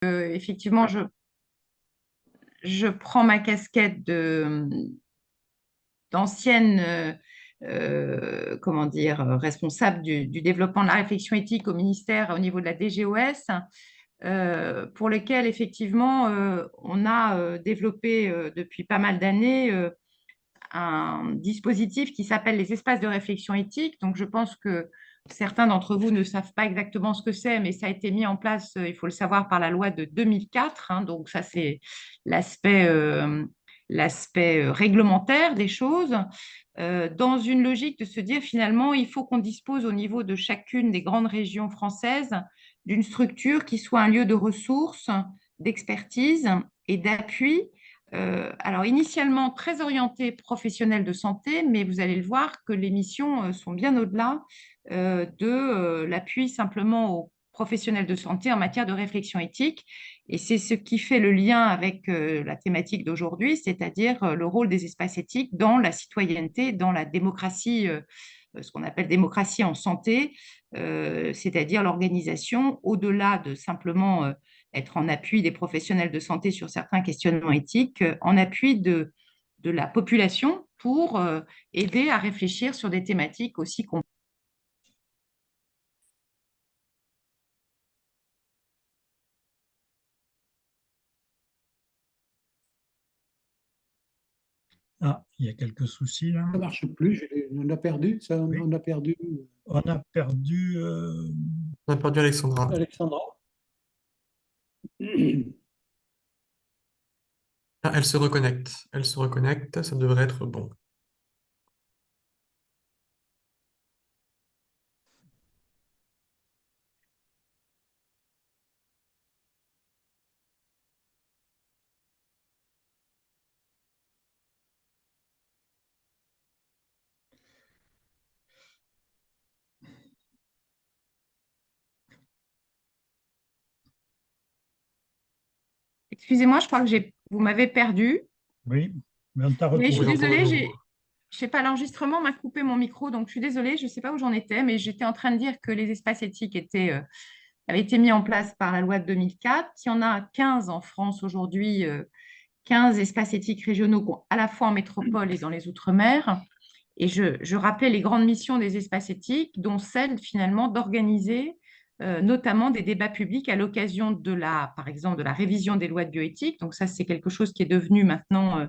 Effectivement, je prends ma casquette d'ancienne comment dire, responsable du développement de la réflexion éthique au ministère au niveau de la DGOS, pour lequel effectivement on a développé depuis pas mal d'années un dispositif qui s'appelle les espaces de réflexion éthique. Donc je pense que certains d'entre vous ne savent pas exactement ce que c'est, mais ça a été mis en place, il faut le savoir, par la loi de 2004. Hein, donc ça, c'est l'aspect réglementaire des choses, dans une logique de se dire finalement, il faut qu'on dispose au niveau de chacune des grandes régions françaises d'une structure qui soit un lieu de ressources, d'expertise et d'appui. Alors initialement très orienté professionnel de santé, mais vous allez le voir que les missions sont bien au-delà de l'appui simplement aux professionnels de santé en matière de réflexion éthique. Et c'est ce qui fait le lien avec la thématique d'aujourd'hui, c'est-à-dire le rôle des espaces éthiques dans la citoyenneté, dans la démocratie, ce qu'on appelle démocratie en santé, c'est-à-dire l'organisation, au-delà de simplement être en appui des professionnels de santé sur certains questionnements éthiques, en appui de la population pour aider à réfléchir sur des thématiques aussi complexes. Ah, il y a quelques soucis là. Ça marche plus, on a perdu, ça, Oui, on a perdu on a perdu. On a perdu Alexandra. Alexandra. Ah, elle se reconnecte. Elle se reconnecte, ça devrait être bon. Excusez-moi, je crois que vous m'avez perdu. Oui, mais on t'a Oui, je On suis vous retrouvé. entend de désolée, nouveau. je sais pas, l'enregistrement m'a coupé mon micro, donc je suis désolée, je ne sais pas où j'en étais, mais j'étais en train de dire que les espaces éthiques avaient été mis en place par la loi de 2004. Il y en a 15 en France aujourd'hui, 15 espaces éthiques régionaux, à la fois en métropole et dans les outre-mer. Et je rappelais les grandes missions des espaces éthiques, dont celle finalement d'organiser notamment des débats publics à l'occasion par exemple, de la révision des lois de bioéthique. Donc ça, c'est quelque chose qui est devenu maintenant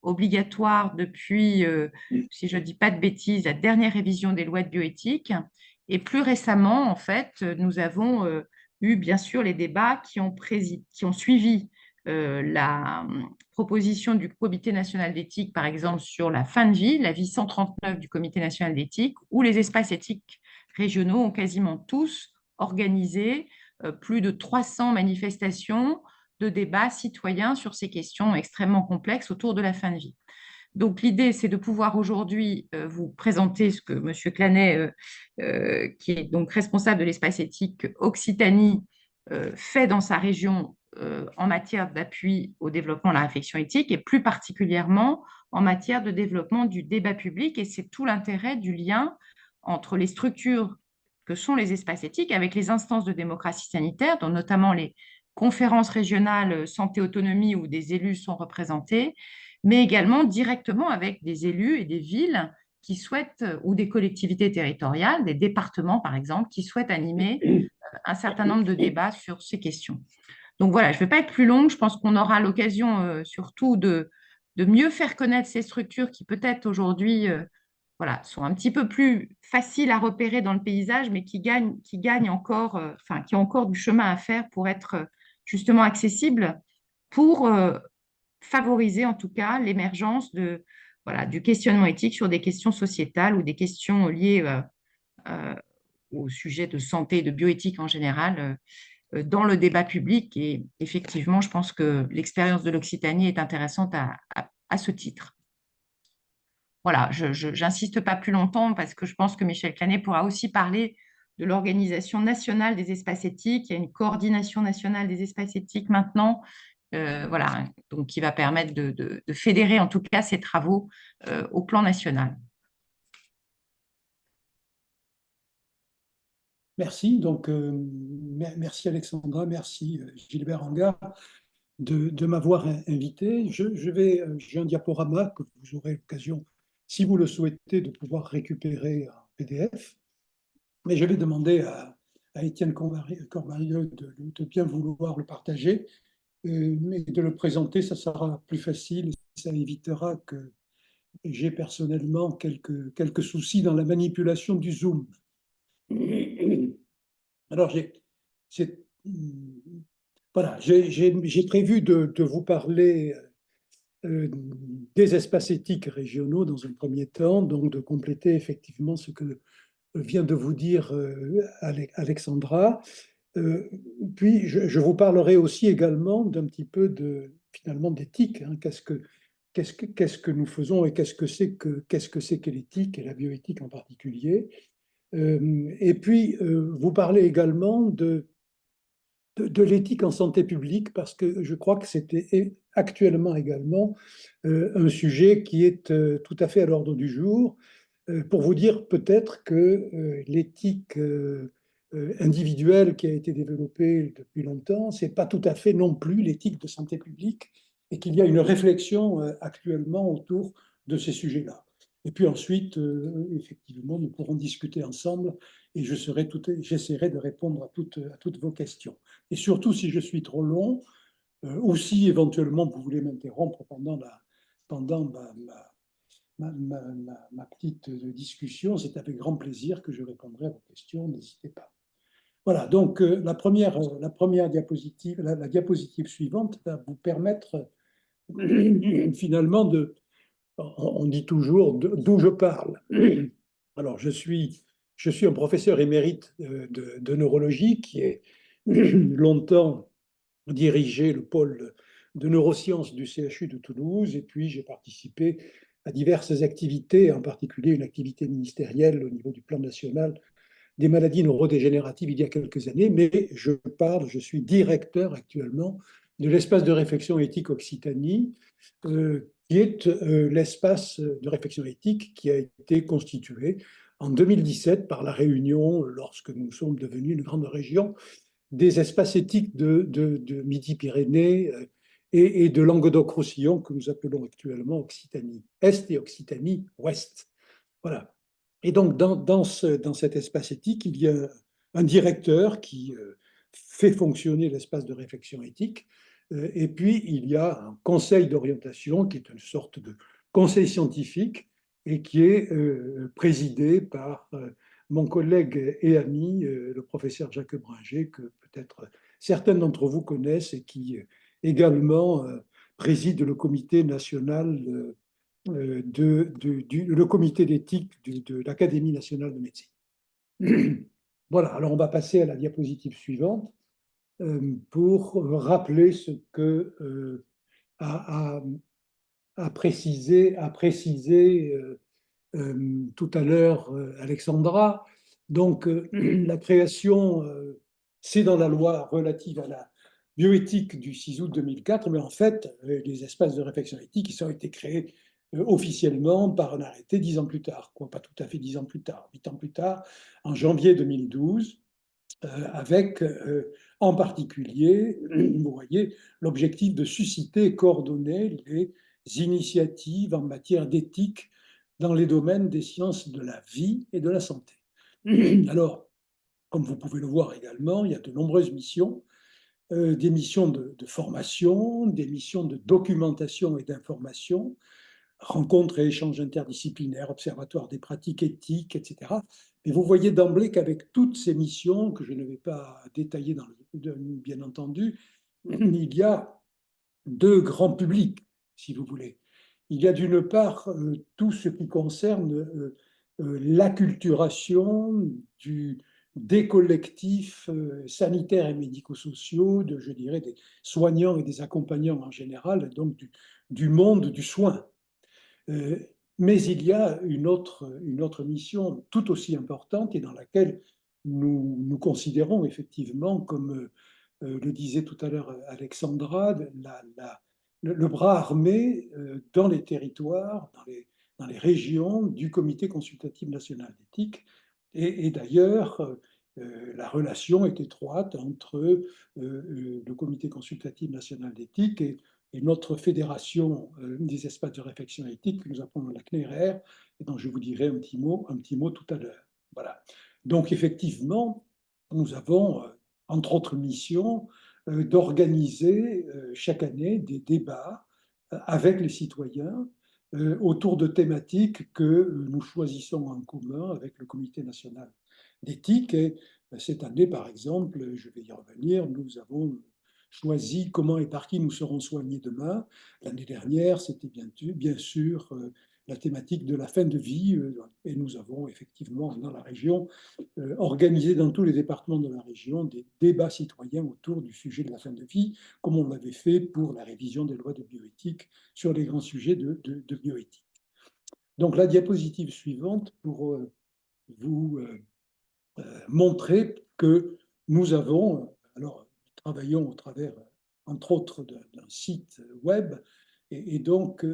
obligatoire depuis, si je ne dis pas de bêtises, la dernière révision des lois de bioéthique. Et plus récemment, en fait, nous avons eu bien sûr les débats qui ont suivi la proposition du Comité national d'éthique, par exemple, sur la fin de vie, l'avis 139 du Comité national d'éthique, où les espaces éthiques régionaux ont quasiment tous organisé plus de 300 manifestations de débats citoyens sur ces questions extrêmement complexes autour de la fin de vie. Donc l'idée, c'est de pouvoir aujourd'hui vous présenter ce que M. Clanet, qui est donc responsable de l'espace éthique Occitanie, fait dans sa région en matière d'appui au développement de la réflexion éthique et plus particulièrement en matière de développement du débat public. Et c'est tout l'intérêt du lien entre les structures que sont les espaces éthiques avec les instances de démocratie sanitaire, dont notamment les conférences régionales santé-autonomie où des élus sont représentés, mais également directement avec des élus et des villes qui souhaitent, ou des collectivités territoriales, des départements par exemple, qui souhaitent animer un certain nombre de débats sur ces questions. Donc voilà, je ne vais pas être plus longue, je pense qu'on aura l'occasion surtout de mieux faire connaître ces structures qui peut-être aujourd'hui voilà, sont un petit peu plus faciles à repérer dans le paysage, mais qui gagnent encore, enfin, qui ont encore du chemin à faire pour être justement accessibles, pour favoriser en tout cas l'émergence voilà, du questionnement éthique sur des questions sociétales ou des questions liées euh, au sujet de santé et de bioéthique en général dans le débat public. Et effectivement, je pense que l'expérience de l'Occitanie est intéressante à ce titre. Voilà, je n'insiste pas plus longtemps parce que je pense que Michel Canet pourra aussi parler de l'organisation nationale des espaces éthiques. Il y a une coordination nationale des espaces éthiques maintenant, voilà, donc qui va permettre de fédérer en tout cas ces travaux au plan national. Merci. Donc, merci Alexandra, merci Gilbert Angard de m'avoir invité. J'ai un diaporama que vous aurez l'occasion, si vous le souhaitez, de pouvoir récupérer en PDF. Mais je vais demander à Étienne Cormarieux de bien vouloir le partager, mais de le présenter, ça sera plus facile. Ça évitera que j'ai personnellement quelques soucis dans la manipulation du Zoom. Alors, voilà, j'ai prévu de vous parler des espaces éthiques régionaux dans un premier temps, donc de compléter effectivement ce que vient de vous dire Alexandra. Euh, Puis je vous parlerai aussi également d'un petit peu finalement d'éthique. Hein. Qu'est-ce que nous faisons et qu'est-ce que c'est que l'éthique et la bioéthique en particulier. Et puis vous parler également de l'éthique en santé publique parce que je crois que c'était actuellement également un sujet qui est tout à fait à l'ordre du jour pour vous dire peut-être que l'éthique individuelle qui a été développée depuis longtemps, c'est pas tout à fait non plus l'éthique de santé publique et qu'il y a une réflexion actuellement autour de ces sujets-là. Et puis ensuite, effectivement, nous pourrons discuter ensemble et j'essaierai de répondre à toutes vos questions. Et surtout, si je suis trop long, ou si éventuellement vous voulez m'interrompre pendant ma petite discussion, c'est avec grand plaisir que je répondrai à vos questions, n'hésitez pas. Voilà, donc la première diapositive, la diapositive suivante va vous permettre finalement on dit toujours d'où je parle. Alors, je suis un professeur émérite de neurologie qui est longtemps dirigé le pôle de neurosciences du CHU de Toulouse, et puis j'ai participé à diverses activités, en particulier une activité ministérielle au niveau du plan national des maladies neurodégénératives il y a quelques années, mais je suis directeur actuellement de l'espace de réflexion éthique Occitanie, qui est l'espace de réflexion éthique qui a été constitué en 2017 par la réunion, lorsque nous sommes devenus une grande région, des espaces éthiques de Midi-Pyrénées et de Languedoc-Roussillon, que nous appelons actuellement Occitanie-Est et Occitanie-Ouest. Voilà. Et donc, dans cet espace éthique, il y a un directeur qui fait fonctionner l'espace de réflexion éthique, et puis il y a un conseil d'orientation qui est une sorte de conseil scientifique et qui est présidé par mon collègue et ami, le professeur Jacques Bringer, que peut-être certains d'entre vous connaissent et qui également préside le comité national le comité d'éthique de l'Académie nationale de médecine. Voilà, alors on va passer à la diapositive suivante pour rappeler ce que a précisé tout à l'heure Alexandra. Donc, la création, c'est dans la loi relative à la bioéthique du 6 août 2004, mais en fait, les espaces de réflexion éthique, ils ont été créés officiellement par un arrêté 10 ans plus tard, quoi, pas tout à fait 10 ans plus tard, 8 ans plus tard, en janvier 2012, avec en particulier, vous voyez, l'objectif de susciter et coordonner les initiatives en matière d'éthique dans les domaines des sciences de la vie et de la santé. Alors, comme vous pouvez le voir également, il y a de nombreuses missions, des missions de formation, des missions de documentation et d'information, rencontres et échanges interdisciplinaires, observatoires des pratiques éthiques, etc. Mais vous voyez d'emblée qu'avec toutes ces missions, que je ne vais pas détailler bien entendu, il y a deux grands publics, si vous voulez. Il y a d'une part tout ce qui concerne l'acculturation des collectifs sanitaires et médico-sociaux, je dirais des soignants et des accompagnants en général, donc du monde du soin. Mais il y a une autre mission tout aussi importante et dans laquelle nous considérons effectivement, comme le disait tout à l'heure Alexandra, le bras armé dans les territoires, dans les régions du Comité consultatif national d'éthique. Et d'ailleurs, la relation est étroite entre le Comité consultatif national d'éthique et notre fédération des espaces de réflexion éthique que nous appelons la CNERR, et dont je vous dirai un petit mot tout à l'heure. Voilà. Donc effectivement, nous avons, entre autres missions, d'organiser chaque année des débats avec les citoyens autour de thématiques que nous choisissons en commun avec le Comité national d'éthique. Et cette année, par exemple, je vais y revenir, nous avons choisi comment et par qui nous serons soignés demain. L'année dernière, c'était bien sûr la thématique de la fin de vie, et nous avons effectivement dans la région organisé dans tous les départements de la région des débats citoyens autour du sujet de la fin de vie, comme on l'avait fait pour la révision des lois de bioéthique sur les grands sujets de bioéthique. Donc la diapositive suivante pour vous montrer que nous avons, alors travaillons au travers, entre autres, d'un site web, et donc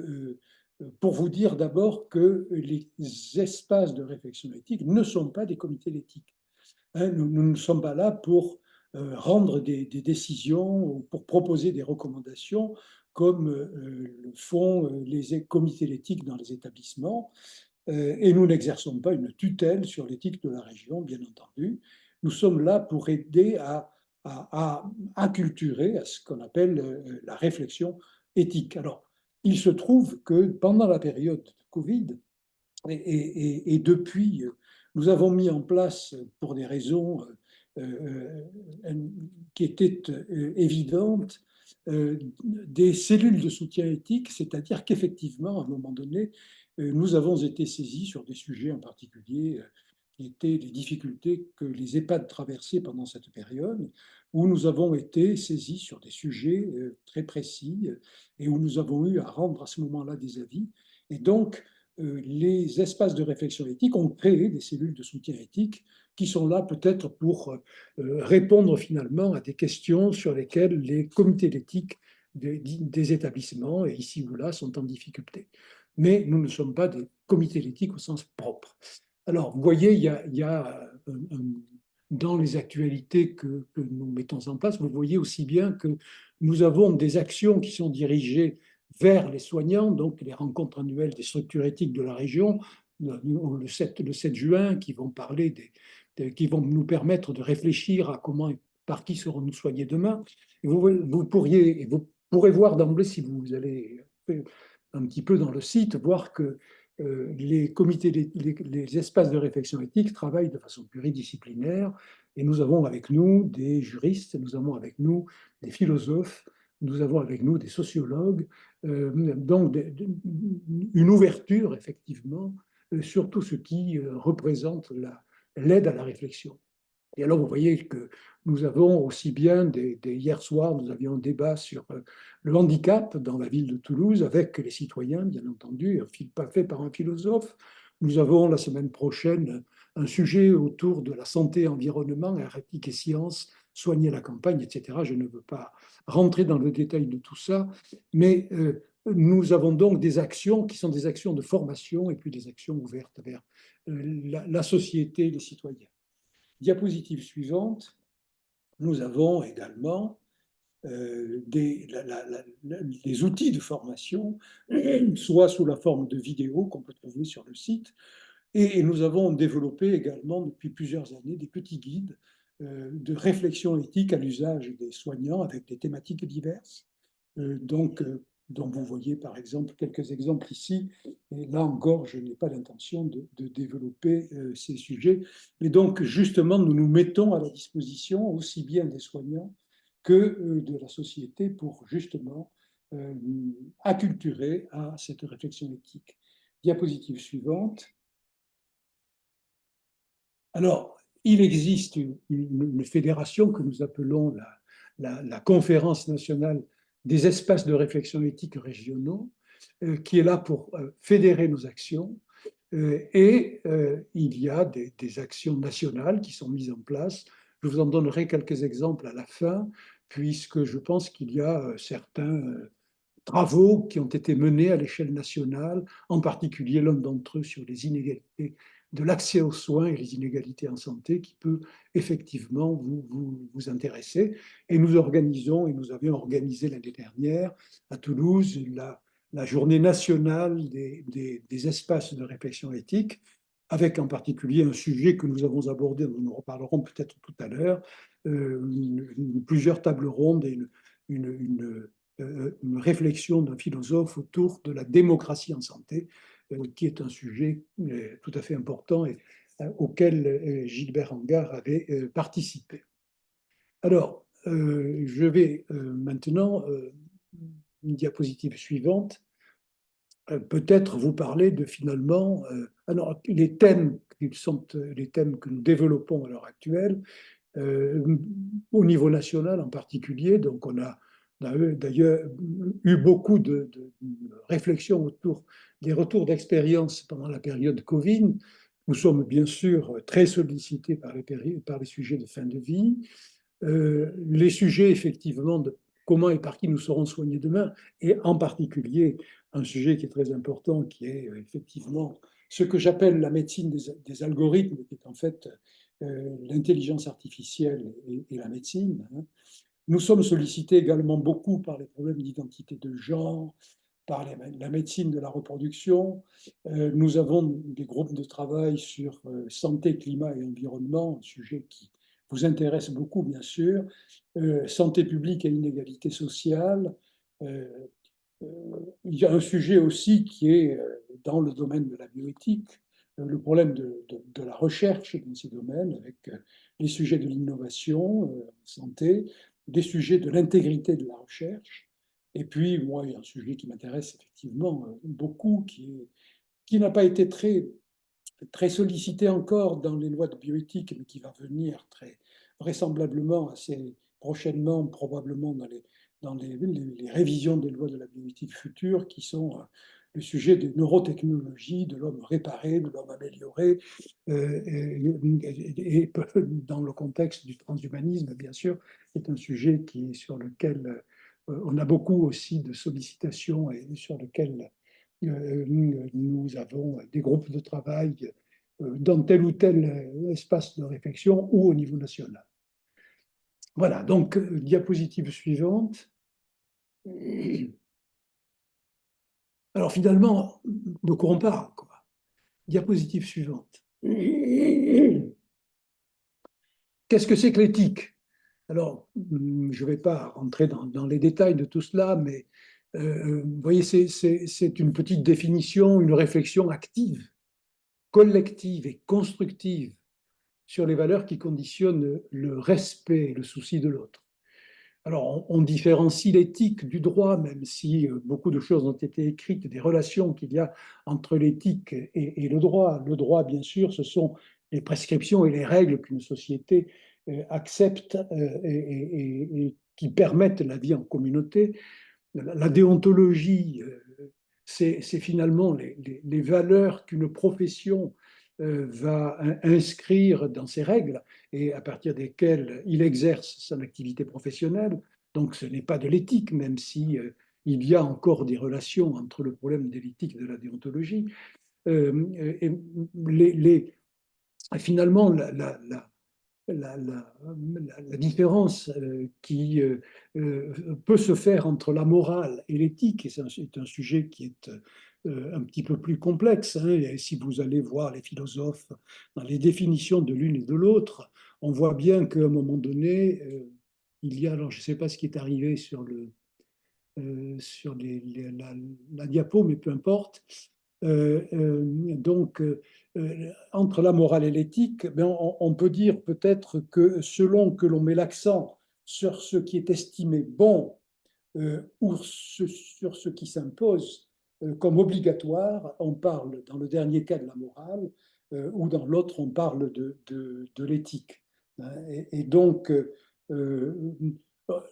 pour vous dire d'abord que les espaces de réflexion éthique ne sont pas des comités d'éthique. Hein, nous ne sommes pas là pour rendre des décisions ou pour proposer des recommandations comme le font les comités d'éthique dans les établissements. Et nous n'exerçons pas une tutelle sur l'éthique de la région, bien entendu. Nous sommes là pour aider à acculturer à ce qu'on appelle la réflexion éthique. Alors, il se trouve que pendant la période de Covid, et depuis, nous avons mis en place, pour des raisons qui étaient évidentes, des cellules de soutien éthique, c'est-à-dire qu'effectivement, à un moment donné, nous avons été saisis sur des sujets en particulier qui étaient les difficultés que les EHPAD traversaient pendant cette période, où nous avons été saisis sur des sujets très précis et où nous avons eu à rendre à ce moment-là des avis. Et donc, les espaces de réflexion éthique ont créé des cellules de soutien éthique qui sont là peut-être pour répondre finalement à des questions sur lesquelles les comités d'éthique des établissements, et ici ou là, sont en difficulté. Mais nous ne sommes pas des comités d'éthique au sens propre. Alors, vous voyez, il y a dans les actualités que nous mettons en place, vous voyez aussi bien que nous avons des actions qui sont dirigées vers les soignants, donc les rencontres annuelles des structures éthiques de la région, le 7 juin, qui vont parler qui vont nous permettre de réfléchir à comment et par qui serons-nous soignés demain. Et vous pourrez voir d'emblée, si vous allez un petit peu dans le site, voir que les comités, les espaces de réflexion éthique travaillent de façon pluridisciplinaire, et nous avons avec nous des juristes, nous avons avec nous des philosophes, nous avons avec nous des sociologues, donc une ouverture effectivement sur tout ce qui représente l'aide à la réflexion. Et alors, vous voyez que nous avons aussi bien, hier soir, nous avions un débat sur le handicap dans la ville de Toulouse avec les citoyens, bien entendu, pas fait par un philosophe. Nous avons la semaine prochaine un sujet autour de la santé, environnement, éthique et sciences, soigner la campagne, etc. Je ne veux pas rentrer dans le détail de tout ça, mais nous avons donc des actions qui sont des actions de formation et puis des actions ouvertes vers la société et les citoyens. Diapositive suivante, nous avons également des outils de formation, soit sous la forme de vidéos qu'on peut trouver sur le site, et nous avons développé également depuis plusieurs années des petits guides de réflexion éthique à l'usage des soignants avec des thématiques diverses. Dont vous voyez par exemple quelques exemples ici. Et là encore, je n'ai pas l'intention de développer ces sujets. Mais donc, justement, nous nous mettons à la disposition aussi bien des soignants que de la société pour justement acculturer à cette réflexion éthique. Diapositive suivante. Alors, il existe une fédération que nous appelons la Conférence nationale des espaces de réflexion éthique régionaux, qui est là pour fédérer nos actions. Et il y a des actions nationales qui sont mises en place. Je vous en donnerai quelques exemples à la fin, puisque je pense qu'il y a certains travaux qui ont été menés à l'échelle nationale, en particulier l'un d'entre eux sur les inégalités de l'accès aux soins et les inégalités en santé qui peut effectivement vous intéresser. Et nous organisons, et nous avions organisé l'année dernière à Toulouse, la journée nationale des espaces de réflexion éthique, avec en particulier un sujet que nous avons abordé, dont nous reparlerons peut-être tout à l'heure, plusieurs tables rondes et une réflexion d'un philosophe autour de la démocratie en santé, qui est un sujet tout à fait important et auquel Gilbert Angard avait participé. Alors, je vais maintenant, une diapositive suivante, peut-être vous parler de finalement alors, les thèmes qui sont les thèmes que nous développons à l'heure actuelle, au niveau national en particulier. Donc, on a d'ailleurs eu beaucoup de réflexions autour des retours d'expérience pendant la période Covid. Nous sommes bien sûr très sollicités par les sujets de fin de vie. Les sujets, effectivement, de comment et par qui nous serons soignés demain, et en particulier un sujet qui est très important, qui est effectivement ce que j'appelle la médecine des algorithmes, qui est en fait l'intelligence artificielle et la médecine. Nous sommes sollicités également beaucoup par les problèmes d'identité de genre, par la médecine de la reproduction. Nous avons des groupes de travail sur santé, climat et environnement, un sujet qui vous intéresse beaucoup, bien sûr. Santé publique et inégalité sociale. Il y a un sujet aussi qui est dans le domaine de la bioéthique, le problème de la recherche dans ces domaines, avec les sujets de l'innovation en santé, des sujets de l'intégrité de la recherche. Et puis, moi, il y a un sujet qui m'intéresse effectivement beaucoup, qui n'a pas été très sollicité encore dans les lois de bioéthique, mais qui va venir très vraisemblablement assez prochainement, probablement dans les révisions des lois de la bioéthique future, qui sont le sujet des neurotechnologies, de l'homme réparé, de l'homme amélioré, et dans le contexte du transhumanisme, bien sûr, c'est un sujet sur lequel on a beaucoup aussi de sollicitations et sur lequel nous avons des groupes de travail dans tel ou tel espace de réflexion ou au niveau national. Voilà, donc diapositive suivante. Alors finalement, de quoi on parle, quoi. Diapositive suivante. Qu'est-ce que c'est que l'éthique? Alors, je ne vais pas rentrer dans les détails de tout cela, mais vous voyez, c'est une petite définition, une réflexion active, collective et constructive sur les valeurs qui conditionnent le respect et le souci de l'autre. Alors, on différencie l'éthique du droit, même si beaucoup de choses ont été écrites, des relations qu'il y a entre l'éthique et le droit. Le droit, bien sûr, ce sont les prescriptions et les règles qu'une société accepte et qui permettent la vie en communauté. La déontologie, c'est finalement les valeurs qu'une profession va inscrire dans ses règles et à partir desquelles il exerce son activité professionnelle. Donc ce n'est pas de l'éthique, même si il y a encore des relations entre le problème de l'éthique et de la déontologie. Et finalement, la différence qui peut se faire entre la morale et l'éthique, et c'est un sujet qui est un petit peu plus complexe, hein, et si vous allez voir les philosophes dans les définitions de l'une et de l'autre, on voit bien qu'à un moment donné, il y a, alors je ne sais pas ce qui est arrivé sur la diapo, mais peu importe. Donc, entre la morale et l'éthique, on peut dire peut-être que selon que l'on met l'accent sur ce qui est estimé bon ou sur ce qui s'impose comme obligatoire, on parle dans le dernier cas de la morale ou dans l'autre, on parle de l'éthique. Et donc,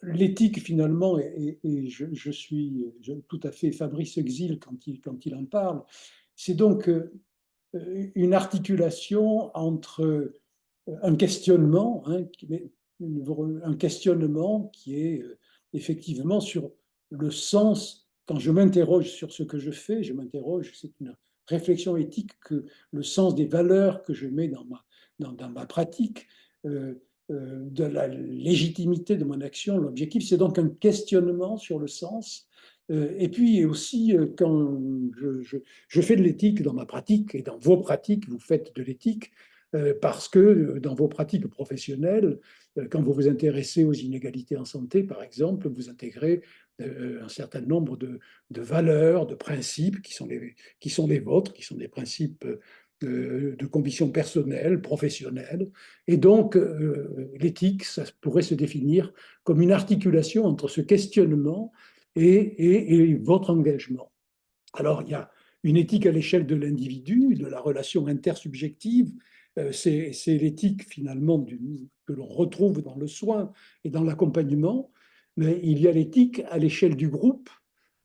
l'éthique, finalement, et je suis tout à fait Fabrice Exil quand il en parle, c'est donc une articulation entre un questionnement, hein, un questionnement qui est effectivement sur le sens. Quand je m'interroge sur ce que je fais, je m'interroge, c'est réflexion éthique que le sens des valeurs que je mets dans ma pratique, de la légitimité de mon action. L'objectif, c'est donc un questionnement sur le sens. Et puis aussi, quand je fais de l'éthique dans ma pratique, et dans vos pratiques, vous faites de l'éthique, parce que dans vos pratiques professionnelles, quand vous vous intéressez aux inégalités en santé, par exemple, vous intégrez un certain nombre de valeurs, de principes qui sont les vôtres, qui sont des principes de conviction personnelle, professionnelle. Et donc, l'éthique, ça pourrait se définir comme une articulation entre ce questionnement et votre engagement. Alors, il y a une éthique à l'échelle de l'individu, de la relation intersubjective. C'est l'éthique, finalement, que l'on retrouve dans le soin et dans l'accompagnement. Mais il y a l'éthique à l'échelle du groupe.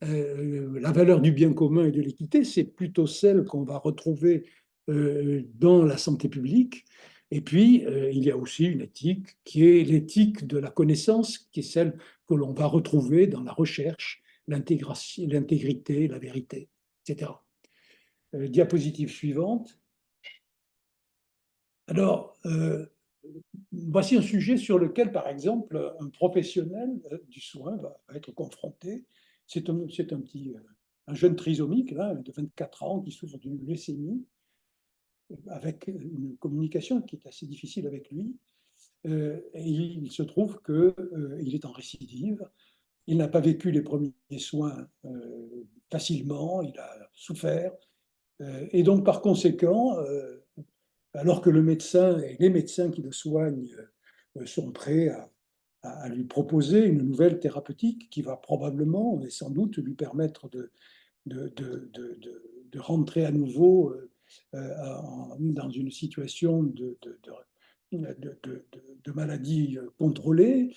La valeur du bien commun et de l'équité, c'est plutôt celle qu'on va retrouver dans la santé publique. Et puis, il y a aussi une éthique qui est l'éthique de la connaissance, qui est celle que l'on va retrouver dans la recherche, l'intégrité, la vérité, etc. Diapositive suivante. Alors, voici un sujet sur lequel, par exemple, un professionnel du soin va être confronté. C'est un jeune trisomique là, de 24 ans qui souffre d'une leucémie, avec une communication qui est assez difficile avec lui. Et il se trouve qu'il est en récidive. Il n'a pas vécu les premiers soins facilement, il a souffert. Et donc, par conséquent, alors que le médecin et les médecins qui le soignent sont prêts à lui proposer une nouvelle thérapeutique qui va probablement et sans doute lui permettre de rentrer à nouveau dans une situation de maladie contrôlée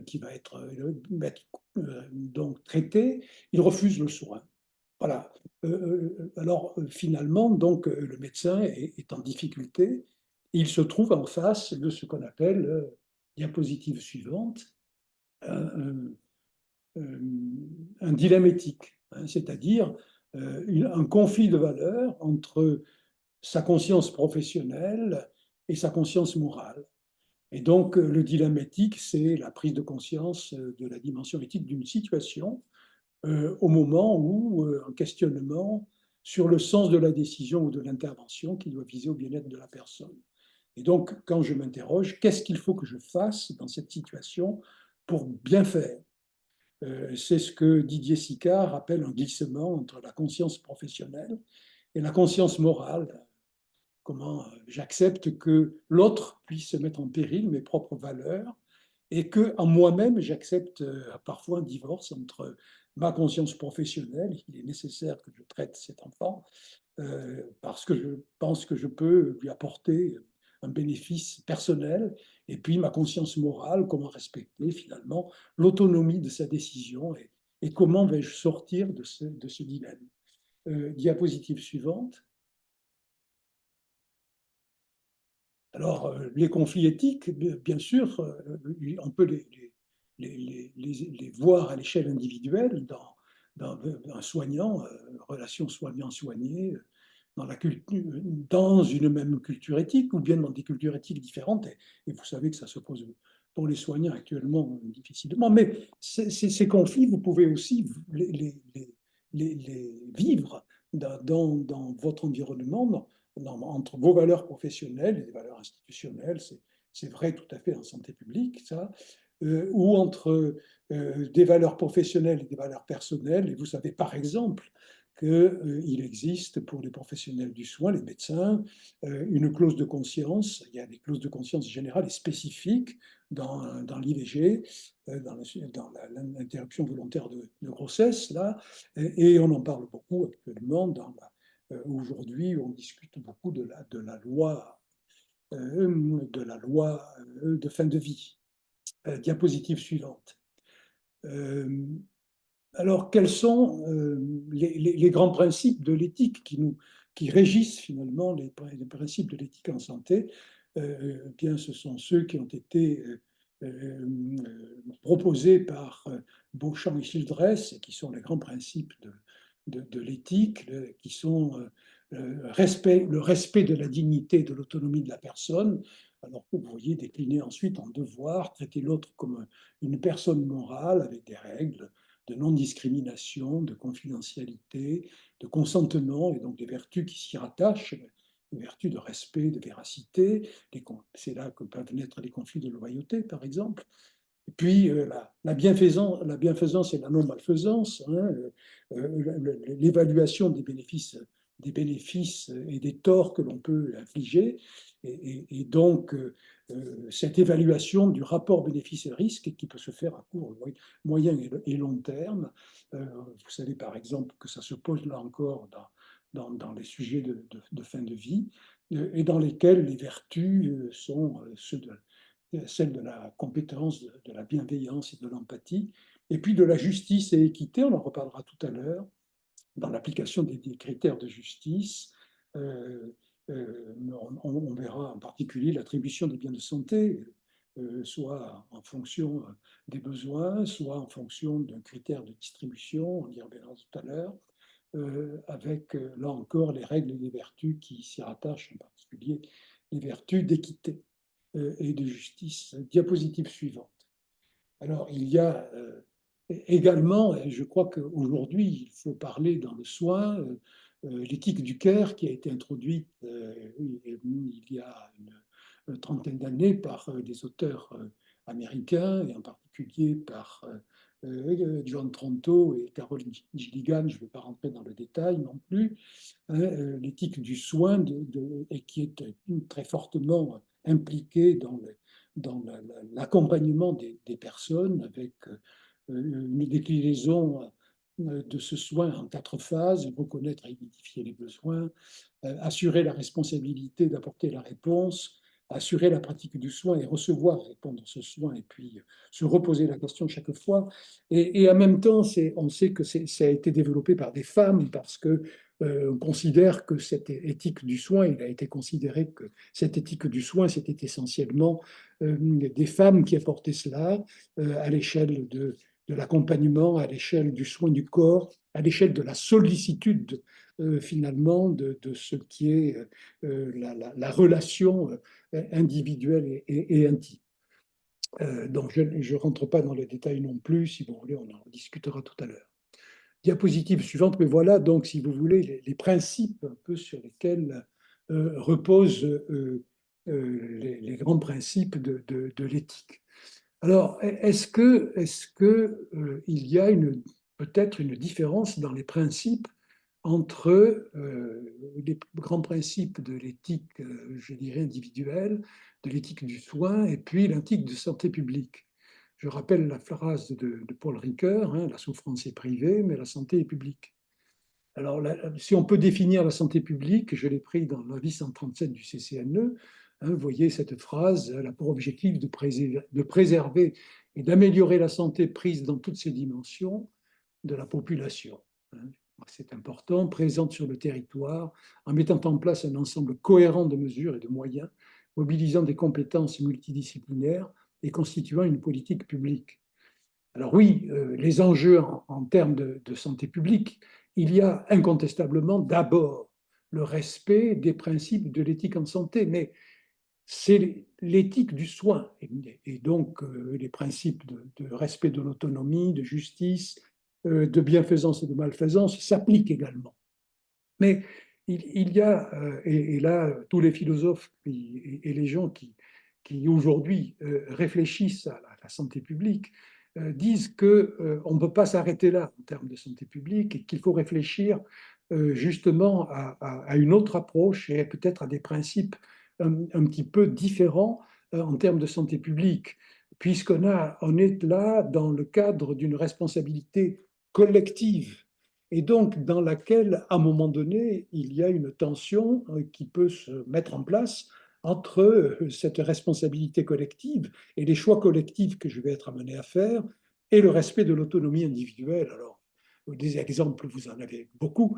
qui va être donc traitée. Il refuse le soin. Voilà. Alors finalement, donc le médecin est en difficulté. Il se trouve en face de ce qu'on appelle, diapositive suivante, un, un dilemme éthique, hein, c'est-à-dire un conflit de valeurs entre sa conscience professionnelle et sa conscience morale. Et donc le dilemme éthique, c'est la prise de conscience de la dimension éthique d'une situation au moment où un questionnement sur le sens de la décision ou de l'intervention qui doit viser au bien-être de la personne. Et donc, quand je m'interroge, qu'est-ce qu'il faut que je fasse dans cette situation pour bien faire? C'est ce que Didier Sicard appelle un glissement entre la conscience professionnelle et la conscience morale. Comment j'accepte que l'autre puisse se mettre en péril mes propres valeurs et que en moi-même, j'accepte parfois un divorce entre ma conscience professionnelle, il est nécessaire que je traite cet enfant, parce que je pense que je peux lui apporter un bénéfice personnel, et puis ma conscience morale, comment respecter finalement l'autonomie de sa décision, et comment vais-je sortir de ce dilemme. Diapositive suivante. Alors, les conflits éthiques, bien sûr, on peut les voir à l'échelle individuelle dans un soignant, relation soignant-soigné, dans une même culture éthique ou bien dans des cultures éthiques différentes. Et vous savez que ça se pose pour les soignants actuellement difficilement. Mais ces conflits, vous pouvez aussi les vivre dans votre environnement, entre vos valeurs professionnelles et les valeurs institutionnelles. C'est vrai tout à fait en santé publique, ça. Ou entre des valeurs professionnelles et des valeurs personnelles. Et vous savez, par exemple, qu'il existe pour les professionnels du soin, les médecins, une clause de conscience. Il y a des clauses de conscience générales et spécifiques dans l'IVG, dans l'interruption volontaire de grossesse, là, et on en parle beaucoup actuellement aujourd'hui, on discute beaucoup de la loi de fin de vie. Diapositive suivante. Alors, quels sont les grands principes de l'éthique qui régissent finalement les principes de l'éthique en santé? Bien, ce sont ceux qui ont été proposés par Beauchamp et Childress, et qui sont les grands principes de l'éthique, qui sont le respect de la dignité et de l'autonomie de la personne, alors que vous voyez décliner ensuite en devoir, traiter l'autre comme une personne morale avec des règles de non-discrimination, de confidentialité, de consentement, et donc des vertus qui s'y rattachent, des vertus de respect, de véracité. C'est là que peuvent naître les conflits de loyauté, par exemple. Et puis la bienfaisance et la non-malfaisance, hein, l'évaluation des bénéfices et des torts que l'on peut infliger, et donc cette évaluation du rapport bénéfice-risque qui peut se faire à court, moyen et long terme. Vous savez par exemple que ça se pose là encore dans les sujets de fin de vie, et dans lesquels les vertus sont celle de la compétence, de la bienveillance et de l'empathie, et puis de la justice et équité, on en reparlera tout à l'heure, dans l'application des critères de justice. On verra en particulier l'attribution des biens de santé, soit en fonction des besoins, soit en fonction d'un critère de distribution, on y reviendra tout à l'heure, avec là encore les règles et les vertus qui s'y rattachent, en particulier les vertus d'équité et de justice. Diapositive suivante. Alors, il y a également, et je crois qu'aujourd'hui, il faut parler dans le soin, l'éthique du care qui a été introduite il y a une trentaine d'années par des auteurs américains, et en particulier par John Tronto et Carol Gilligan. Je ne vais pas rentrer dans le détail non plus. L'éthique du soin, et qui est très fortement impliquée dans l'accompagnement des personnes, avec une déclinaison de ce soin en 4 phases: reconnaître et identifier les besoins, assurer la responsabilité d'apporter la réponse, assurer la pratique du soin et recevoir et répondre à ce soin, et puis se reposer la question chaque fois. Et en même temps, on sait que ça a été développé par des femmes, parce que on considère que cette éthique du soin, il a été considéré que cette éthique du soin, c'était essentiellement des femmes qui apportaient cela à l'échelle de l'accompagnement, à l'échelle du soin du corps, à l'échelle de la sollicitude finalement de ce qui est la relation individuelle et intime. Donc je ne rentre pas dans les détails non plus, si vous voulez, on en discutera tout à l'heure. Diapositive suivante, mais voilà donc, si vous voulez, les principes un peu sur lesquels reposent les grands principes de l'éthique. Alors, est-ce que il y a peut-être une différence dans les principes entre les grands principes de l'éthique, je dirais, individuelle, de l'éthique du soin, et puis l'éthique de santé publique? Je rappelle la phrase de Paul Ricoeur, hein, la souffrance est privée, mais la santé est publique. Alors, si on peut définir la santé publique, je l'ai pris dans l'avis 137 du CCNE, hein, vous voyez cette phrase, elle a pour objectif de préserver et d'améliorer la santé prise dans toutes ses dimensions de la population. Hein. C'est important, présente sur le territoire, en mettant en place un ensemble cohérent de mesures et de moyens, mobilisant des compétences multidisciplinaires et constituant une politique publique. Alors oui, les enjeux en termes de santé publique, il y a incontestablement d'abord le respect des principes de l'éthique en santé, mais c'est l'éthique du soin, et donc les principes de respect de l'autonomie, de justice, de bienfaisance et de malfaisance s'appliquent également. Mais il y a, et là, tous les philosophes et les gens qui aujourd'hui réfléchissent à la santé publique disent qu'on ne peut pas s'arrêter là en termes de santé publique, et qu'il faut réfléchir justement à une autre approche, et peut-être à des principes un petit peu différents en termes de santé publique, puisqu'on est là dans le cadre d'une responsabilité collective, et donc dans laquelle, à un moment donné, il y a une tension qui peut se mettre en place entre cette responsabilité collective et les choix collectifs que je vais être amené à faire, et le respect de l'autonomie individuelle. Alors, des exemples, vous en avez beaucoup,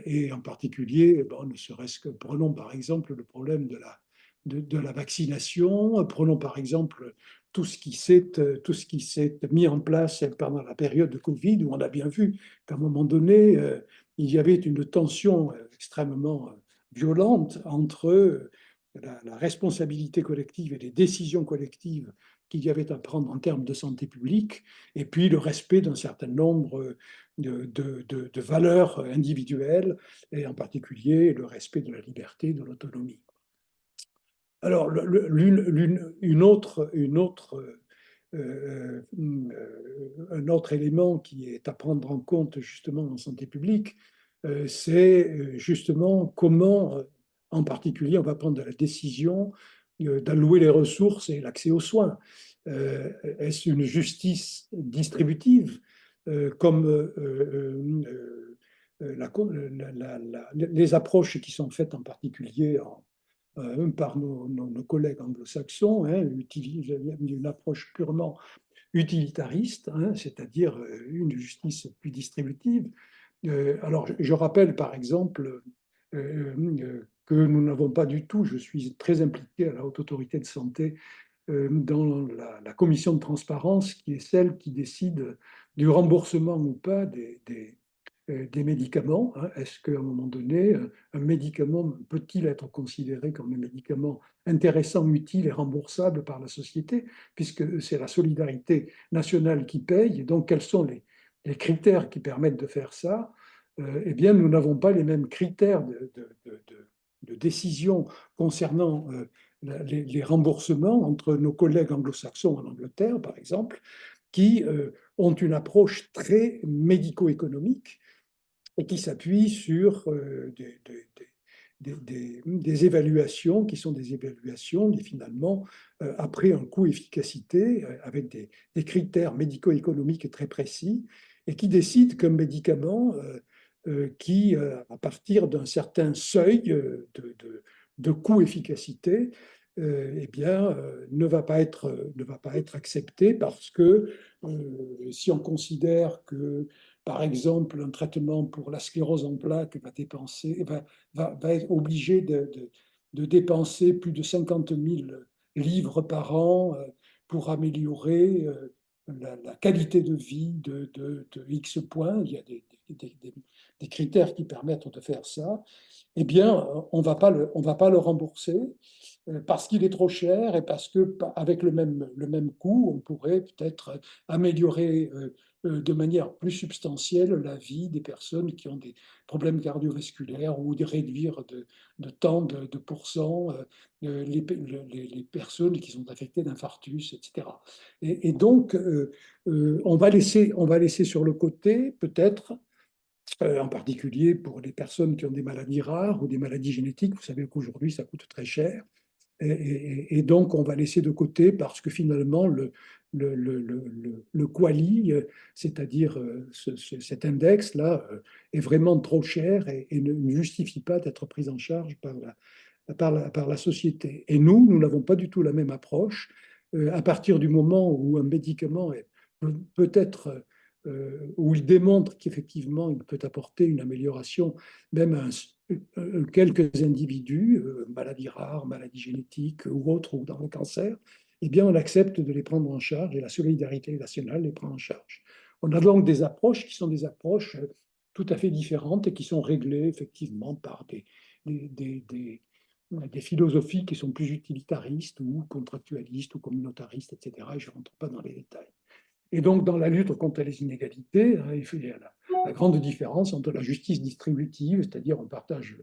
et en particulier, bon, ne serait-ce que, prenons par exemple le problème de la vaccination, prenons par exemple tout ce qui s'est mis en place pendant la période de Covid, où on a bien vu qu'à un moment donné, il y avait une tension extrêmement violente entre la responsabilité collective et les décisions collectives qu'il y avait à prendre en termes de santé publique, et puis le respect d'un certain nombre de valeurs individuelles, et en particulier le respect de la liberté, de l'autonomie. Alors, un autre élément qui est à prendre en compte justement en santé publique, c'est justement comment, en particulier, on va prendre la décision d'allouer les ressources et l'accès aux soins. Est-ce une justice distributive comme les approches qui sont faites en particulier par nos collègues anglo-saxons, utilisent une approche purement utilitariste, c'est-à-dire une justice plus distributive. Alors, je rappelle par exemple que nous n'avons pas du tout, je suis très impliqué à la Haute Autorité de Santé dans la commission de transparence, qui est celle qui décide du remboursement ou pas des médicaments. Est-ce qu'à un moment donné, un médicament peut-il être considéré comme un médicament intéressant, utile et remboursable par la société, puisque c'est la solidarité nationale qui paye. Et donc, quels sont les critères qui permettent de faire ça? Eh bien, nous n'avons pas les mêmes critères de décision concernant les remboursements entre nos collègues anglo-saxons en Angleterre, par exemple, qui ont une approche très médico-économique et qui s'appuie sur des évaluations qui sont des évaluations finalement après un coût-efficacité avec des critères médico-économiques très précis et qui décident qu'un médicament qui, à partir d'un certain seuil de coût-efficacité, eh bien, ne va pas être accepté parce que si on considère que par exemple, un traitement pour la sclérose en plaques va être obligé de dépenser plus de 50 000 livres par an pour améliorer la qualité de vie de X points. Il y a des critères qui permettent de faire ça. Eh bien, on va pas le rembourser parce qu'il est trop cher et parce qu'avec le même coût, on pourrait peut-être améliorer de manière plus substantielle la vie des personnes qui ont des problèmes cardiovasculaires ou de réduire de tant de pourcents les personnes qui sont affectées d'infarctus, etc. Et donc, on va laisser sur le côté peut-être en particulier pour les personnes qui ont des maladies rares ou des maladies génétiques. Vous savez qu'aujourd'hui, ça coûte très cher. Et donc, on va laisser de côté parce que finalement, le QALY, c'est-à-dire cet index-là, est vraiment trop cher et ne justifie pas d'être pris en charge par la société. Et nous n'avons pas du tout la même approche. À partir du moment où un médicament peut être où il démontre qu'effectivement il peut apporter une amélioration même à quelques individus, maladies rares, maladies génétiques ou autres, ou dans le cancer, eh bien on accepte de les prendre en charge et la solidarité nationale les prend en charge. On a donc des approches qui sont des approches tout à fait différentes et qui sont réglées effectivement par des philosophies qui sont plus utilitaristes ou contractualistes ou communautaristes, etc. Et je ne rentre pas dans les détails. Et donc, dans la lutte contre les inégalités, il y a la grande différence entre la justice distributive, c'est-à-dire on partage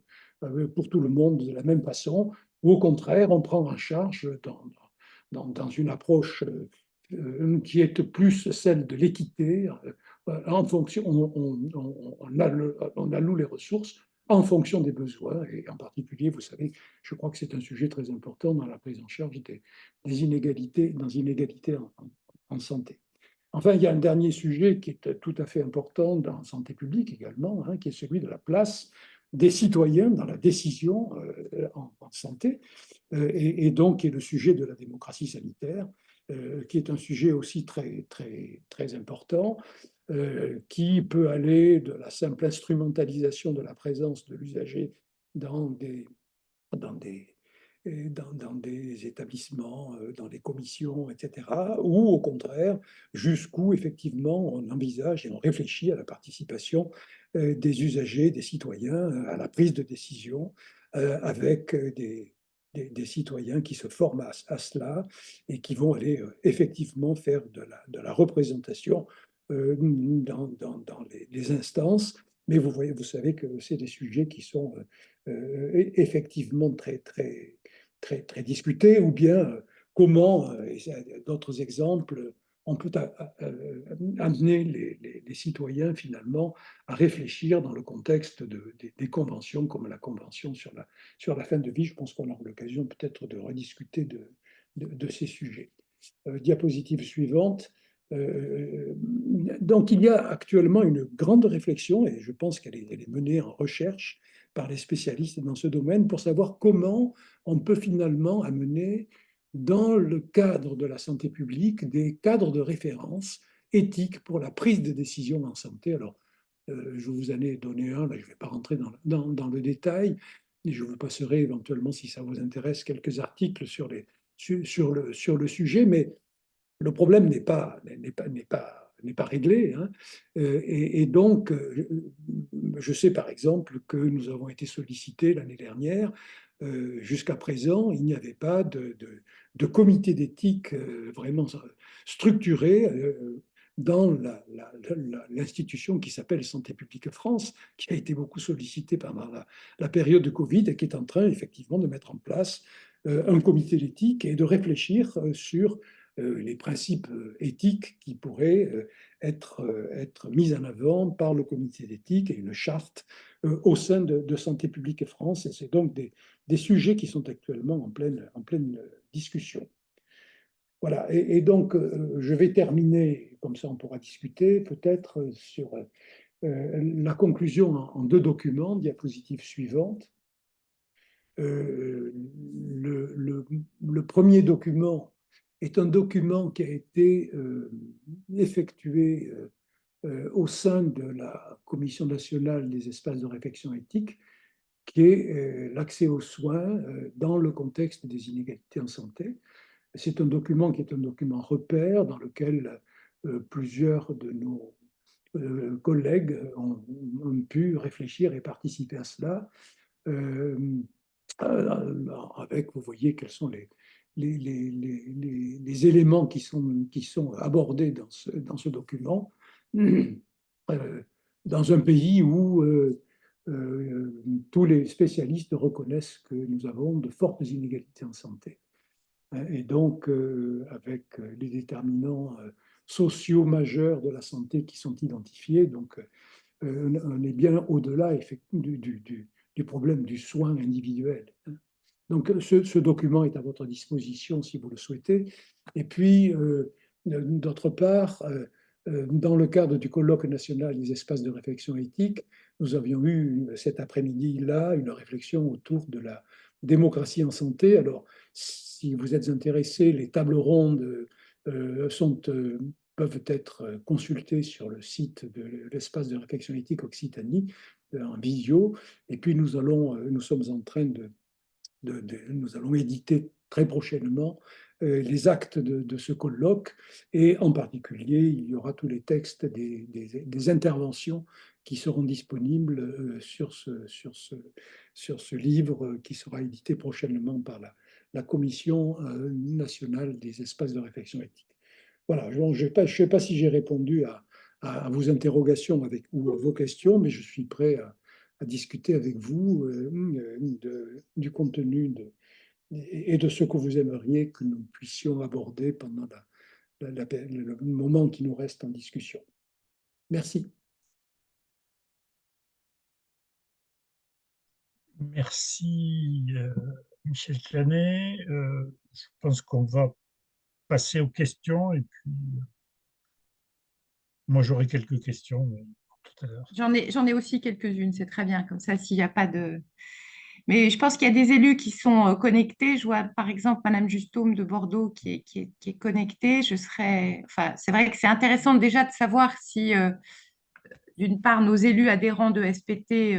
pour tout le monde de la même façon, ou au contraire, on prend en charge dans une approche qui est plus celle de l'équité, en fonction, on alloue les ressources en fonction des besoins, et en particulier, vous savez, je crois que c'est un sujet très important dans la prise en charge des inégalités, en santé. Enfin, il y a un dernier sujet qui est tout à fait important dans la santé publique également, qui est celui de la place des citoyens dans la décision en santé, et donc qui est le sujet de la démocratie sanitaire, qui est un sujet aussi très, très, très important, qui peut aller de la simple instrumentalisation de la présence de l'usager dans des dans des établissements, dans des commissions, etc. Ou au contraire, jusqu'où effectivement on envisage et on réfléchit à la participation des usagers, des citoyens à la prise de décision avec des citoyens qui se forment à cela et qui vont aller effectivement faire de la représentation dans les instances. Mais vous voyez, vous savez que c'est des sujets qui sont effectivement très discutés, ou bien comment, et d'autres exemples, on peut amener les citoyens finalement à réfléchir dans le contexte des conventions, comme la Convention sur la fin de vie. Je pense qu'on aura l'occasion peut-être de rediscuter de ces sujets. Diapositive suivante. Donc, il y a actuellement une grande réflexion, et je pense qu'elle est menée en recherche par les spécialistes dans ce domaine, pour savoir comment on peut finalement amener, dans le cadre de la santé publique, des cadres de référence éthiques pour la prise de décision en santé. Alors, je vous en ai donné un, là, je ne vais pas rentrer dans le détail, et je vous passerai éventuellement, si ça vous intéresse, quelques articles sur le sujet, mais le problème n'est pas réglé, hein. Et donc, je sais par exemple que nous avons été sollicités l'année dernière. Jusqu'à présent, il n'y avait pas de comité d'éthique vraiment structuré dans l'institution qui s'appelle Santé publique France, qui a été beaucoup sollicitée pendant la période de Covid et qui est en train effectivement de mettre en place un comité d'éthique et de réfléchir sur les principes éthiques qui pourraient être mis en avant par le comité d'éthique et une charte au sein de Santé publique France. Et c'est donc des sujets qui sont actuellement en pleine discussion. Voilà, et donc je vais terminer, comme ça on pourra discuter peut-être sur la conclusion en deux documents, diapositive suivante. Le premier document est un document qui a été effectué au sein de la Commission nationale des espaces de réflexion éthique, qui est l'accès aux soins dans le contexte des inégalités en santé. C'est un document qui est un document repère dans lequel plusieurs de nos collègues ont pu réfléchir et participer à cela. Avec, vous voyez, quels sont les éléments qui sont abordés dans ce document, dans un pays où tous les spécialistes reconnaissent que nous avons de fortes inégalités en santé. Et donc, avec les déterminants sociaux majeurs de la santé qui sont identifiés, donc on est bien au-delà du problème du soin individuel. Donc, ce document est à votre disposition si vous le souhaitez. Et puis, d'autre part, dans le cadre du colloque national des espaces de réflexion éthique, nous avions eu cet après-midi-là une réflexion autour de la démocratie en santé. Alors, si vous êtes intéressés, les tables rondes peuvent être consultées sur le site de l'espace de réflexion éthique Occitanie, en visio. Et puis, nous sommes en train nous allons éditer très prochainement les actes de ce colloque, et en particulier, il y aura tous les textes des interventions qui seront disponibles sur ce livre qui sera édité prochainement par la Commission nationale des espaces de réflexion éthique. Voilà, je ne sais pas si j'ai répondu à vos interrogations ou à vos questions, mais je suis prêt à discuter avec vous du contenu et de ce que vous aimeriez que nous puissions aborder pendant le moment qui nous reste en discussion. Merci. Merci, Michel Canet. Je pense qu'on va passer aux questions, et puis moi j'aurai quelques questions tout à l'heure. J'en ai aussi quelques-unes, c'est très bien, comme ça, s'il n'y a pas de... Mais je pense qu'il y a des élus qui sont connectés. Je vois par exemple Madame Justaume de Bordeaux qui est connectée. Enfin, c'est vrai que c'est intéressant déjà de savoir si, d'une part, nos élus adhérents de SPT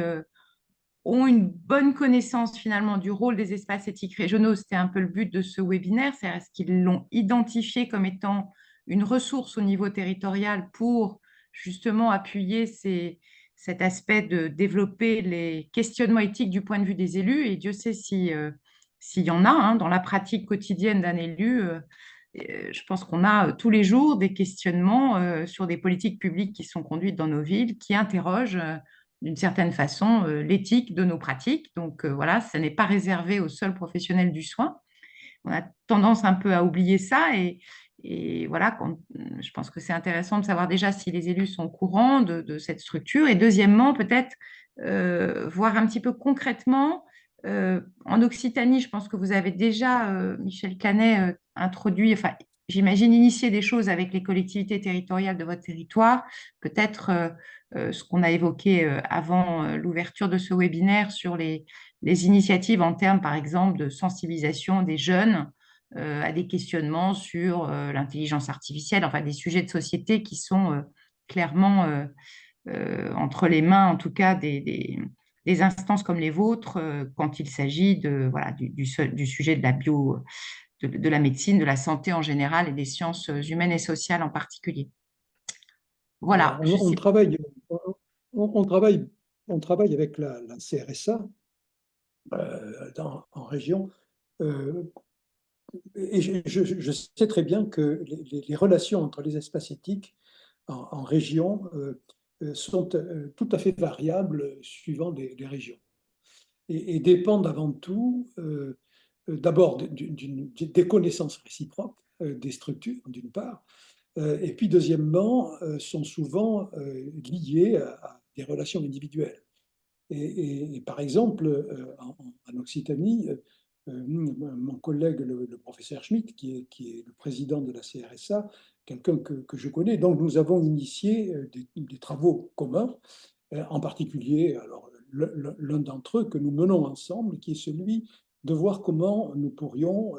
ont une bonne connaissance finalement du rôle des espaces éthiques régionaux. C'était un peu le but de ce webinaire, c'est est-ce qu'ils l'ont identifié comme étant une ressource au niveau territorial pour justement appuyer cet aspect de développer les questionnements éthiques du point de vue des élus. Et Dieu sait s'il y en a hein, dans la pratique quotidienne d'un élu. Je pense qu'on a tous les jours des questionnements sur des politiques publiques qui sont conduites dans nos villes, qui interrogent d'une certaine façon l'éthique de nos pratiques. Donc voilà, ça n'est pas réservé aux seuls professionnels du soin. On a tendance un peu à oublier ça et voilà, je pense que c'est intéressant de savoir déjà si les élus sont au courant de cette structure et deuxièmement, peut-être voir un petit peu concrètement en Occitanie, je pense que vous avez déjà, Michel Canet, introduit, enfin, j'imagine initier des choses avec les collectivités territoriales de votre territoire, peut-être ce qu'on a évoqué avant l'ouverture de ce webinaire sur les initiatives en termes, par exemple, de sensibilisation des jeunes à des questionnements sur l'intelligence artificielle, enfin des sujets de société qui sont clairement entre les mains, en tout cas, des instances comme les vôtres, quand il s'agit voilà, du sujet de la de la médecine, de la santé en général et des sciences humaines et sociales en particulier. Voilà, Alors, on travaille avec la CRSA en région. Et je sais très bien que les relations entre les espaces éthiques en région sont tout à fait variables suivant les régions et dépendent avant tout d'abord des connaissances réciproques des structures, d'une part, et puis deuxièmement, sont souvent liées à des relations individuelles. Et par exemple, en Occitanie, mon collègue, le professeur Schmitt, qui est le président de la CRSA, quelqu'un que je connais, donc nous avons initié des travaux communs, en particulier, alors l'un d'entre eux que nous menons ensemble, qui est celui de voir comment nous pourrions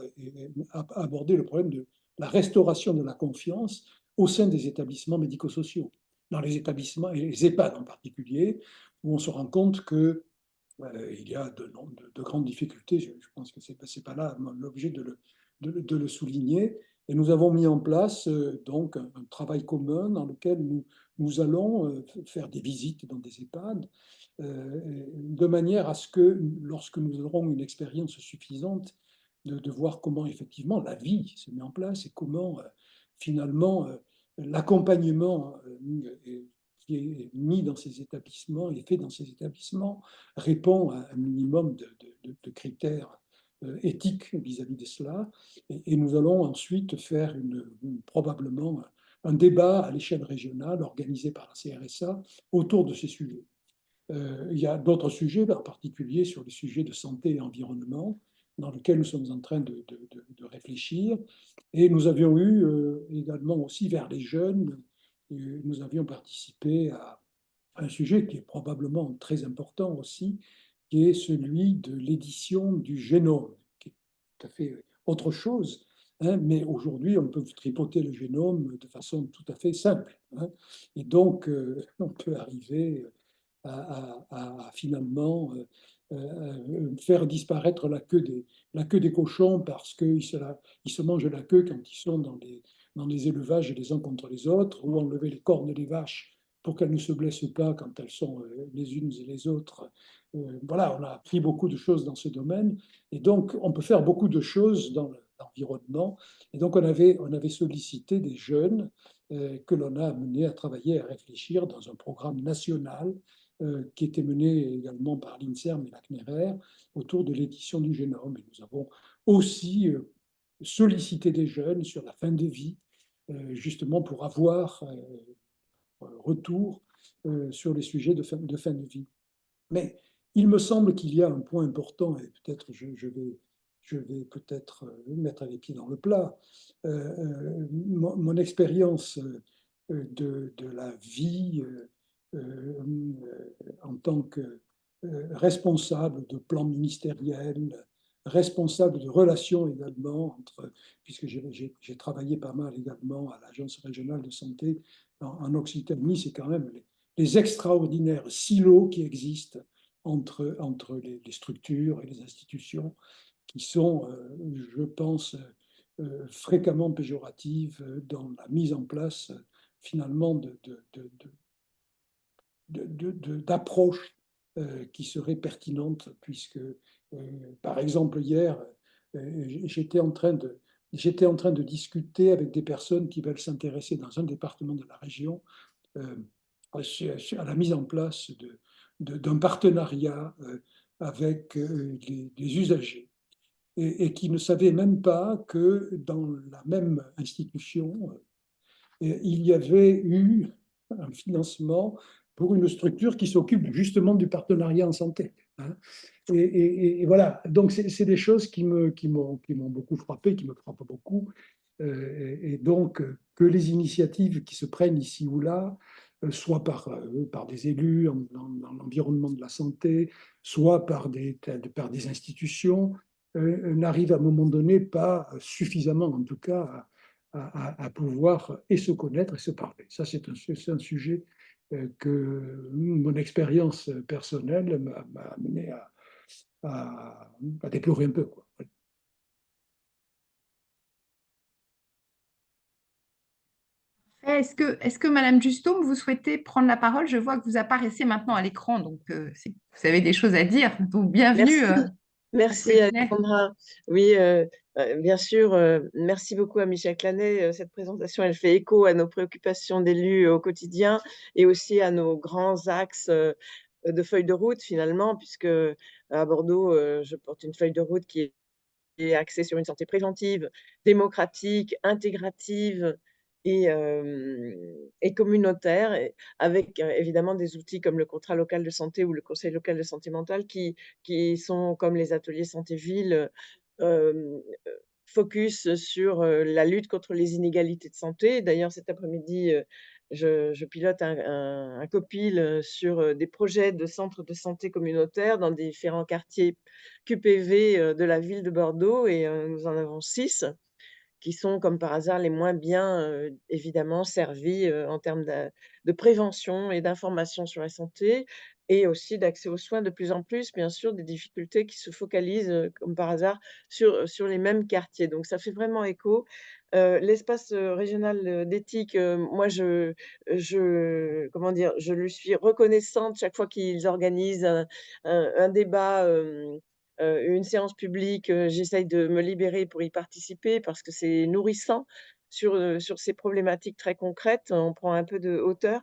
aborder le problème de la restauration de la confiance au sein des établissements médico-sociaux, dans les établissements, et les EHPAD en particulier, où on se rend compte que il y a de grandes difficultés. Je pense que ce n'est pas là l'objet de le souligner. Et nous avons mis en place donc un travail commun dans lequel nous allons faire des visites dans des EHPAD, de manière à ce que lorsque nous aurons une expérience suffisante, de voir comment effectivement la vie se met en place et comment finalement l'accompagnement qui est mis dans ces établissements et fait dans ces établissements répond à un minimum de critères éthiques vis-à-vis de cela. Et nous allons ensuite faire probablement un débat à l'échelle régionale organisé par la CRSA autour de ces sujets. Il y a d'autres sujets, en particulier sur les sujets de santé et environnement, dans lesquels nous sommes en train de réfléchir. Et nous avions eu également aussi vers les jeunes, nous avions participé à un sujet qui est probablement très important aussi, qui est celui de l'édition du génome, qui est tout à fait autre chose. Hein, mais aujourd'hui, on peut tripoter le génome de façon tout à fait simple. Hein, et donc, on peut arriver à finalement faire disparaître la queue des cochons parce qu'ils se mangent la queue quand ils sont dans les élevages les uns contre les autres, ou enlever les cornes des vaches pour qu'elles ne se blessent pas quand elles sont les unes et les autres. Voilà, on a appris beaucoup de choses dans ce domaine, et donc on peut faire beaucoup de choses dans l'environnement. Et donc on avait sollicité des jeunes que l'on a amenés à travailler, à réfléchir dans un programme national qui était mené également par l'INSERM et la CNRR autour de l'édition du génome. Et nous avons aussi sollicité des jeunes sur la fin de vie, justement pour avoir retour sur les sujets de fin de vie. Mais il me semble qu'il y a un point important, et peut-être je vais peut-être mettre les pieds dans le plat. Mon expérience de la vie en tant que responsable de plans ministériels, responsable de relations également, puisque j'ai travaillé pas mal également à l'Agence régionale de santé en Occitanie, c'est quand même les extraordinaires silos qui existent entre les structures et les institutions qui sont, je pense, fréquemment péjoratives dans la mise en place finalement d'approches qui seraient pertinentes, puisque, par exemple, hier, j'étais en train de discuter avec des personnes qui veulent s'intéresser dans un département de la région euh, à la mise en place d'un partenariat avec les usagers et qui ne savaient même pas que dans la même institution, il y avait eu un financement pour une structure qui s'occupe justement du partenariat en santé. Hein. Et voilà, donc c'est des choses qui m'ont beaucoup frappé, qui me frappent beaucoup. Et donc, que les initiatives qui se prennent ici ou là, soit par des élus dans l'environnement de la santé, soit par des institutions, n'arrivent à un moment donné pas suffisamment, en tout cas, à pouvoir et se connaître et se parler. Ça, c'est un sujet que mon expérience personnelle m'a amené à déplorer un peu, quoi. Est-ce que Madame Justaume, vous souhaitez prendre la parole? Je vois que vous apparaissez maintenant à l'écran, donc vous avez des choses à dire. Donc bienvenue Merci, à ce merci webinaire. Alexandra. Oui, bien sûr, merci beaucoup à Michel Clanet. Cette présentation, elle fait écho à nos préoccupations d'élus au quotidien et aussi à nos grands axes de feuille de route finalement, puisque à Bordeaux, je porte une feuille de route qui est axée sur une santé préventive, démocratique, intégrative et communautaire, avec évidemment des outils comme le contrat local de santé ou le conseil local de santé mentale qui sont comme les ateliers santé-ville, euh, focus sur la lutte contre les inégalités de santé. D'ailleurs, cet après-midi, je pilote un copil sur des projets de centres de santé communautaires dans différents quartiers QPV de la ville de Bordeaux et nous en avons 6 qui sont, comme par hasard, les moins bien, évidemment, servis en termes de prévention et d'information sur la santé et aussi d'accès aux soins de plus en plus, bien sûr, des difficultés qui se focalisent, comme par hasard, sur les mêmes quartiers. Donc, ça fait vraiment écho. L'espace régional d'éthique, moi, comment dire, je lui suis reconnaissante chaque fois qu'ils organisent un débat une séance publique, j'essaye de me libérer pour y participer parce que c'est nourrissant sur ces problématiques très concrètes. On prend un peu de hauteur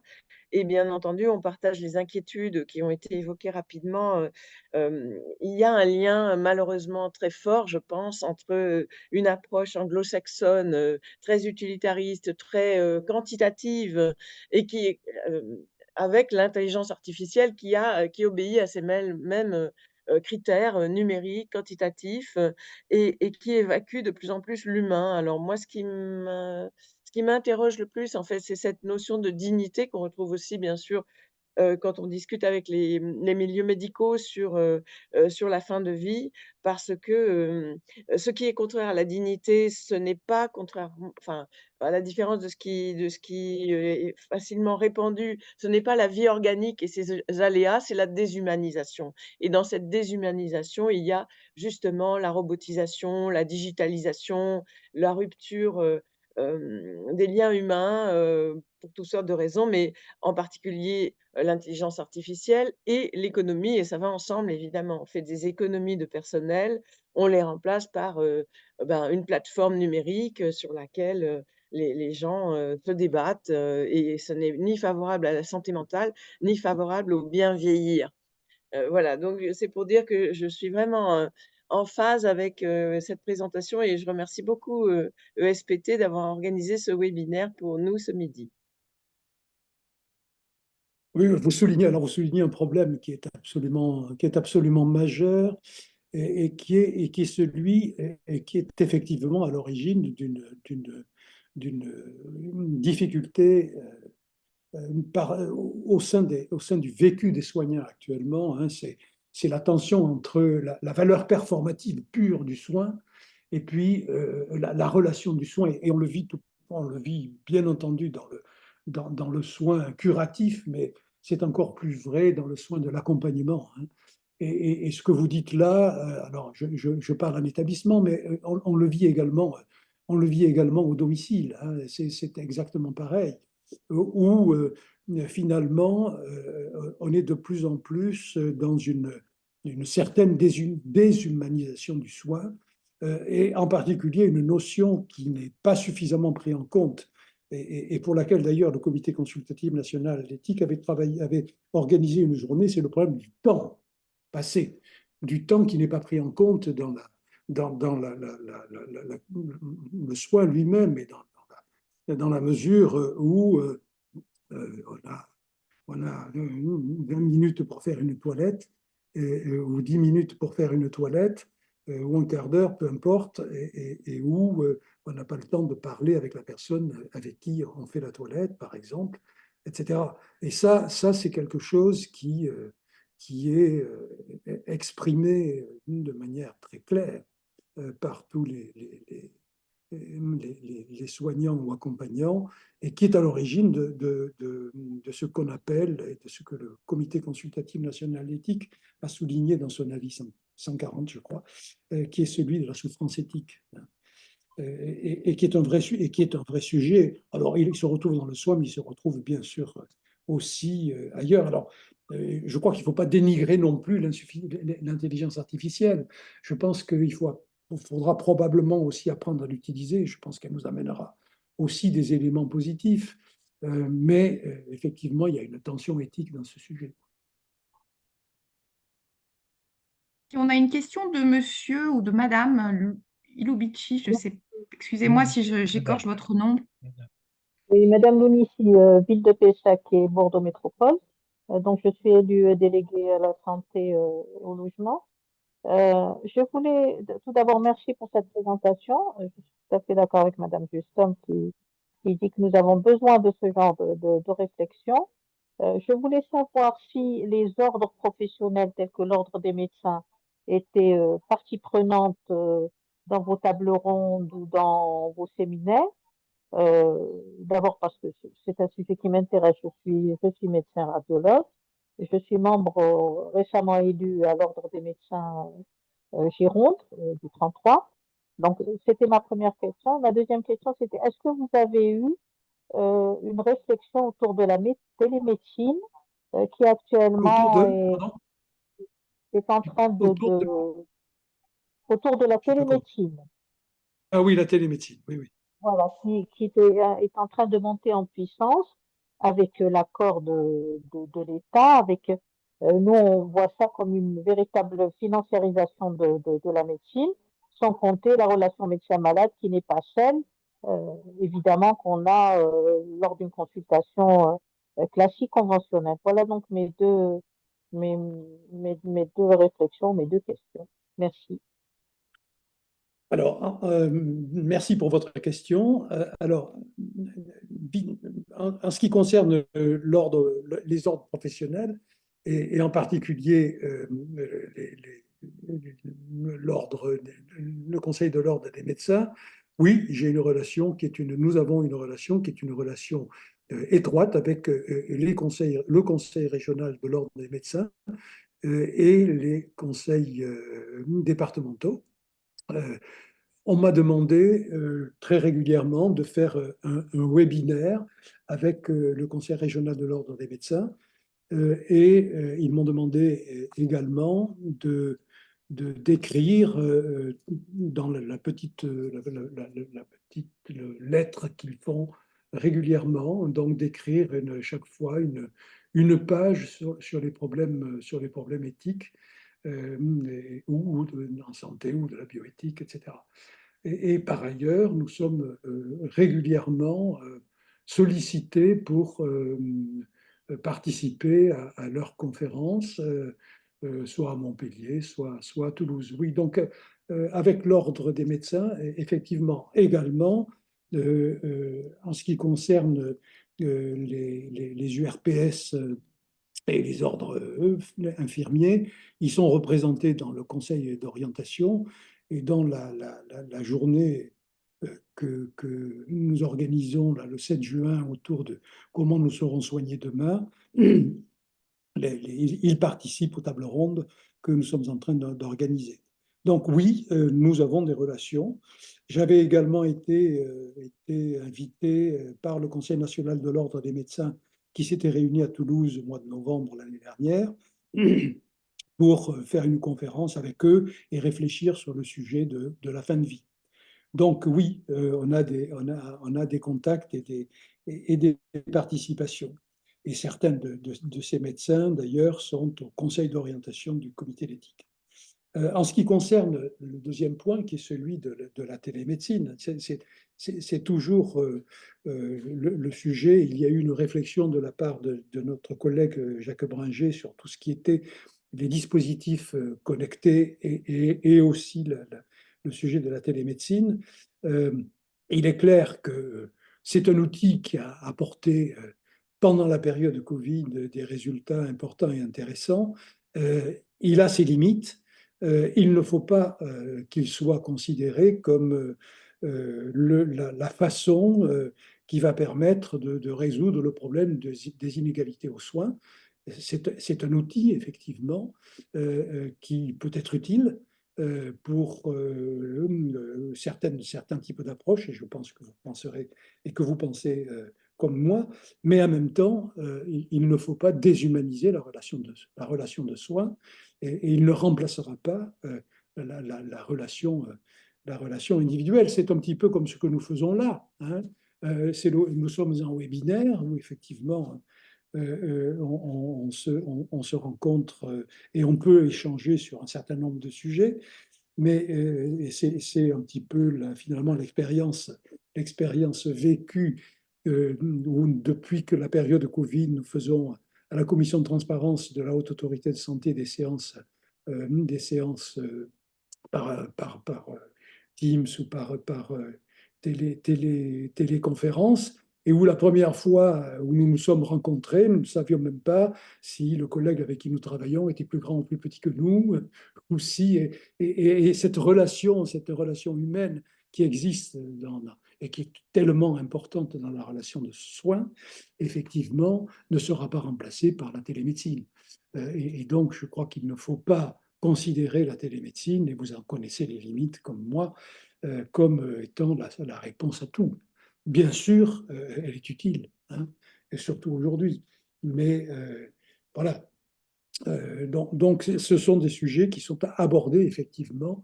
et bien entendu, on partage les inquiétudes qui ont été évoquées rapidement. Il y a un lien malheureusement très fort, je pense, entre une approche anglo-saxonne très utilitariste, très quantitative et qui avec l'intelligence artificielle qui obéit à ces mêmes critères numériques, quantitatifs, et qui évacue de plus en plus l'humain. Alors moi, ce qui m'interroge le plus, en fait, c'est cette notion de dignité qu'on retrouve aussi, bien sûr, quand on discute avec les milieux médicaux sur la fin de vie, parce que ce qui est contraire à la dignité, ce n'est pas contraire, enfin, à la différence de ce qui est facilement répandu, ce n'est pas la vie organique et ses aléas, c'est la déshumanisation. Et dans cette déshumanisation, il y a justement la robotisation, la digitalisation, la rupture des liens humains pour toutes sortes de raisons, mais en particulier l'intelligence artificielle et l'économie, et ça va ensemble évidemment. On fait des économies de personnel, on les remplace par une plateforme numérique sur laquelle les gens se débattent et ce n'est ni favorable à la santé mentale, ni favorable au bien vieillir. Voilà, donc c'est pour dire que je suis vraiment en phase avec cette présentation et je remercie beaucoup ESPT d'avoir organisé ce webinaire pour nous ce midi. Oui, vous soulignez un problème qui est absolument majeur et qui est celui et qui est effectivement à l'origine d'une difficulté au sein du vécu des soignants actuellement. Hein. C'est la tension entre la valeur performative pure du soin et puis la relation du soin. Et on le vit bien entendu dans le soin curatif, mais c'est encore plus vrai dans le soin de l'accompagnement, hein. Et ce que vous dites là, alors je parle en établissement, mais on le vit également, au domicile, hein. C'est exactement pareil, où finalement on est de plus en plus dans une certaine déshumanisation du soin, et en particulier une notion qui n'est pas suffisamment prise en compte, et pour laquelle d'ailleurs le Comité consultatif national d'éthique avait organisé une journée, c'est le problème du temps passé, du temps qui n'est pas pris en compte dans le soin lui-même, et dans la mesure où on a 20 minutes pour faire une toilette, ou 10 minutes pour faire une toilette, ou un quart d'heure, peu importe, et où on n'a pas le temps de parler avec la personne avec qui on fait la toilette, par exemple, etc. Et ça c'est quelque chose qui est exprimé de manière très claire par tous les soignants ou accompagnants, et qui est à l'origine de ce qu'on appelle, et de ce que le Comité consultatif national d'éthique a souligné dans son avis 140, je crois, qui est celui de la souffrance éthique, hein. Et qui est un vrai sujet. Alors, il se retrouve dans le soin, mais il se retrouve bien sûr aussi ailleurs. Alors, je crois qu'il ne faut pas dénigrer non plus l'intelligence artificielle. Je pense qu'il faudra probablement aussi apprendre à l'utiliser. Je pense qu'elle nous amènera aussi des éléments positifs. Mais effectivement, il y a une tension éthique dans ce sujet. On a une question de monsieur ou de madame Ilubici, je sais, excusez-moi si j'écorche votre nom. Oui, Madame Lounici, ville de Pessac et Bordeaux Métropole. Donc, je suis élue déléguée à la santé et au logement. Je voulais tout d'abord merci pour cette présentation. Je suis tout à fait d'accord avec Madame Justom qui dit que nous avons besoin de ce genre de réflexion. Je voulais savoir si les ordres professionnels tels que l'ordre des médecins étaient partie prenante dans vos tables rondes ou dans vos séminaires. D'abord parce que c'est un sujet qui m'intéresse. Je suis médecin radiologue. Je suis membre récemment élu à l'ordre des médecins Gironde du 33. Donc, c'était ma première question. Ma deuxième question, c'était est-ce que vous avez eu une réflexion autour de la télémédecine qui Autour actuellement de, pardon, est en train autour de, autour de la je peux comprendre. télémédecine. Ah oui, la télémédecine, oui, oui. Voilà, qui est en train de monter en puissance avec l'accord de l'État, avec nous on voit ça comme une véritable financiarisation de la médecine, sans compter la relation médecin-malade qui n'est pas celle, évidemment, qu'on a lors d'une consultation classique conventionnelle. Voilà donc mes deux réflexions, mes deux questions. Merci. Alors, merci pour votre question. Alors, en ce qui concerne les ordres professionnels, et en particulier le Conseil de l'ordre des médecins, oui, nous avons une relation qui est une relation étroite avec le Conseil régional de l'ordre des médecins et les conseils départementaux. On m'a demandé très régulièrement de faire un webinaire avec le Conseil régional de l'ordre des médecins, et ils m'ont demandé également d'écrire dans la petite lettre qu'ils font régulièrement, donc d'écrire chaque fois une page sur les problèmes éthiques, ou en santé, ou de la bioéthique, etc. Et par ailleurs, nous sommes régulièrement sollicités pour participer à leurs conférences, soit à Montpellier, soit à Toulouse. Oui, donc avec l'ordre des médecins, effectivement, également, en ce qui concerne les URPS et les ordres infirmiers, ils sont représentés dans le conseil d'orientation, et dans la journée que nous organisons là, le 7 juin autour de comment nous serons soignés demain. ils participent aux tables rondes que nous sommes en train d'organiser. Donc oui, nous avons des relations. J'avais également été invité par le Conseil national de l'Ordre des médecins qui s'était réuni à Toulouse au mois de novembre l'année dernière pour faire une conférence avec eux et réfléchir sur le sujet de la fin de vie. Donc oui, on a des contacts et des participations. Et certains de ces médecins, d'ailleurs, sont au conseil d'orientation du comité d'éthique. En ce qui concerne le deuxième point, qui est celui de la télémédecine, c'est toujours le sujet. Il y a eu une réflexion de la part de notre collègue Jacques Bringer sur tout ce qui était les dispositifs connectés et aussi le sujet de la télémédecine. Il est clair que c'est un outil qui a apporté pendant la période de Covid des résultats importants et intéressants. Il a ses limites. Il ne faut pas qu'il soit considéré comme la façon qui va permettre de résoudre le problème des inégalités aux soins. C'est un outil, effectivement, qui peut être utile pour certains types d'approches, et je pense que vous penserez et que vous pensez comme moi, mais en même temps, il ne faut pas déshumaniser la relation de soins, et il ne remplacera pas la relation individuelle. C'est un petit peu comme ce que nous faisons là. Hein. Nous sommes en webinaire où effectivement on se rencontre et on peut échanger sur un certain nombre de sujets, mais c'est un petit peu finalement l'expérience vécue où, depuis que la période de Covid, nous faisons à la commission de transparence de la Haute Autorité de Santé des séances par Teams ou par téléconférence, et où la première fois où nous nous sommes rencontrés, nous ne savions même pas si le collègue avec qui nous travaillons était plus grand ou plus petit que nous, ou si, et cette relation humaine qui existe et qui est tellement importante dans la relation de soins, effectivement, ne sera pas remplacée par la télémédecine. Et donc, je crois qu'il ne faut pas considérer la télémédecine, et vous en connaissez les limites comme moi, comme étant la réponse à tout. Bien sûr, elle est utile, hein, et surtout aujourd'hui. Mais voilà. Donc, ce sont des sujets qui sont abordés effectivement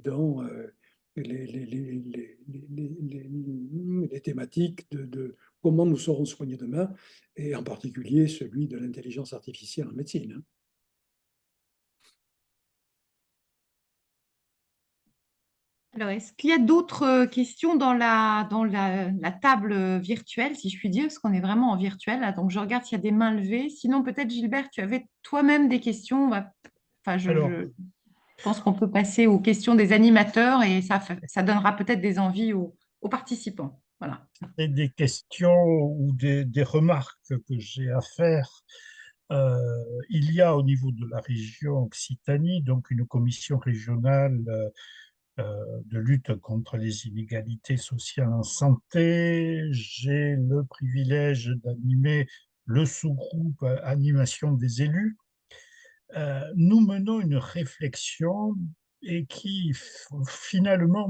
dans les thématiques de comment nous serons soignés demain, et en particulier celui de l'intelligence artificielle en médecine. Hein. Alors, est-ce qu'il y a d'autres questions dans la table virtuelle, si je puis dire, parce qu'on est vraiment en virtuel, là, donc je regarde s'il y a des mains levées. Sinon, peut-être, Gilbert, tu avais toi-même des questions. Enfin, Alors, je pense qu'on peut passer aux questions des animateurs et ça donnera peut-être des envies aux participants. Voilà. c'est des questions ou des remarques que j'ai à faire. Euh, il y a au niveau de la région Occitanie donc une commission régionale de lutte contre les inégalités sociales en santé. J'ai le privilège d'animer le sous-groupe animation des élus. Nous menons une réflexion et qui finalement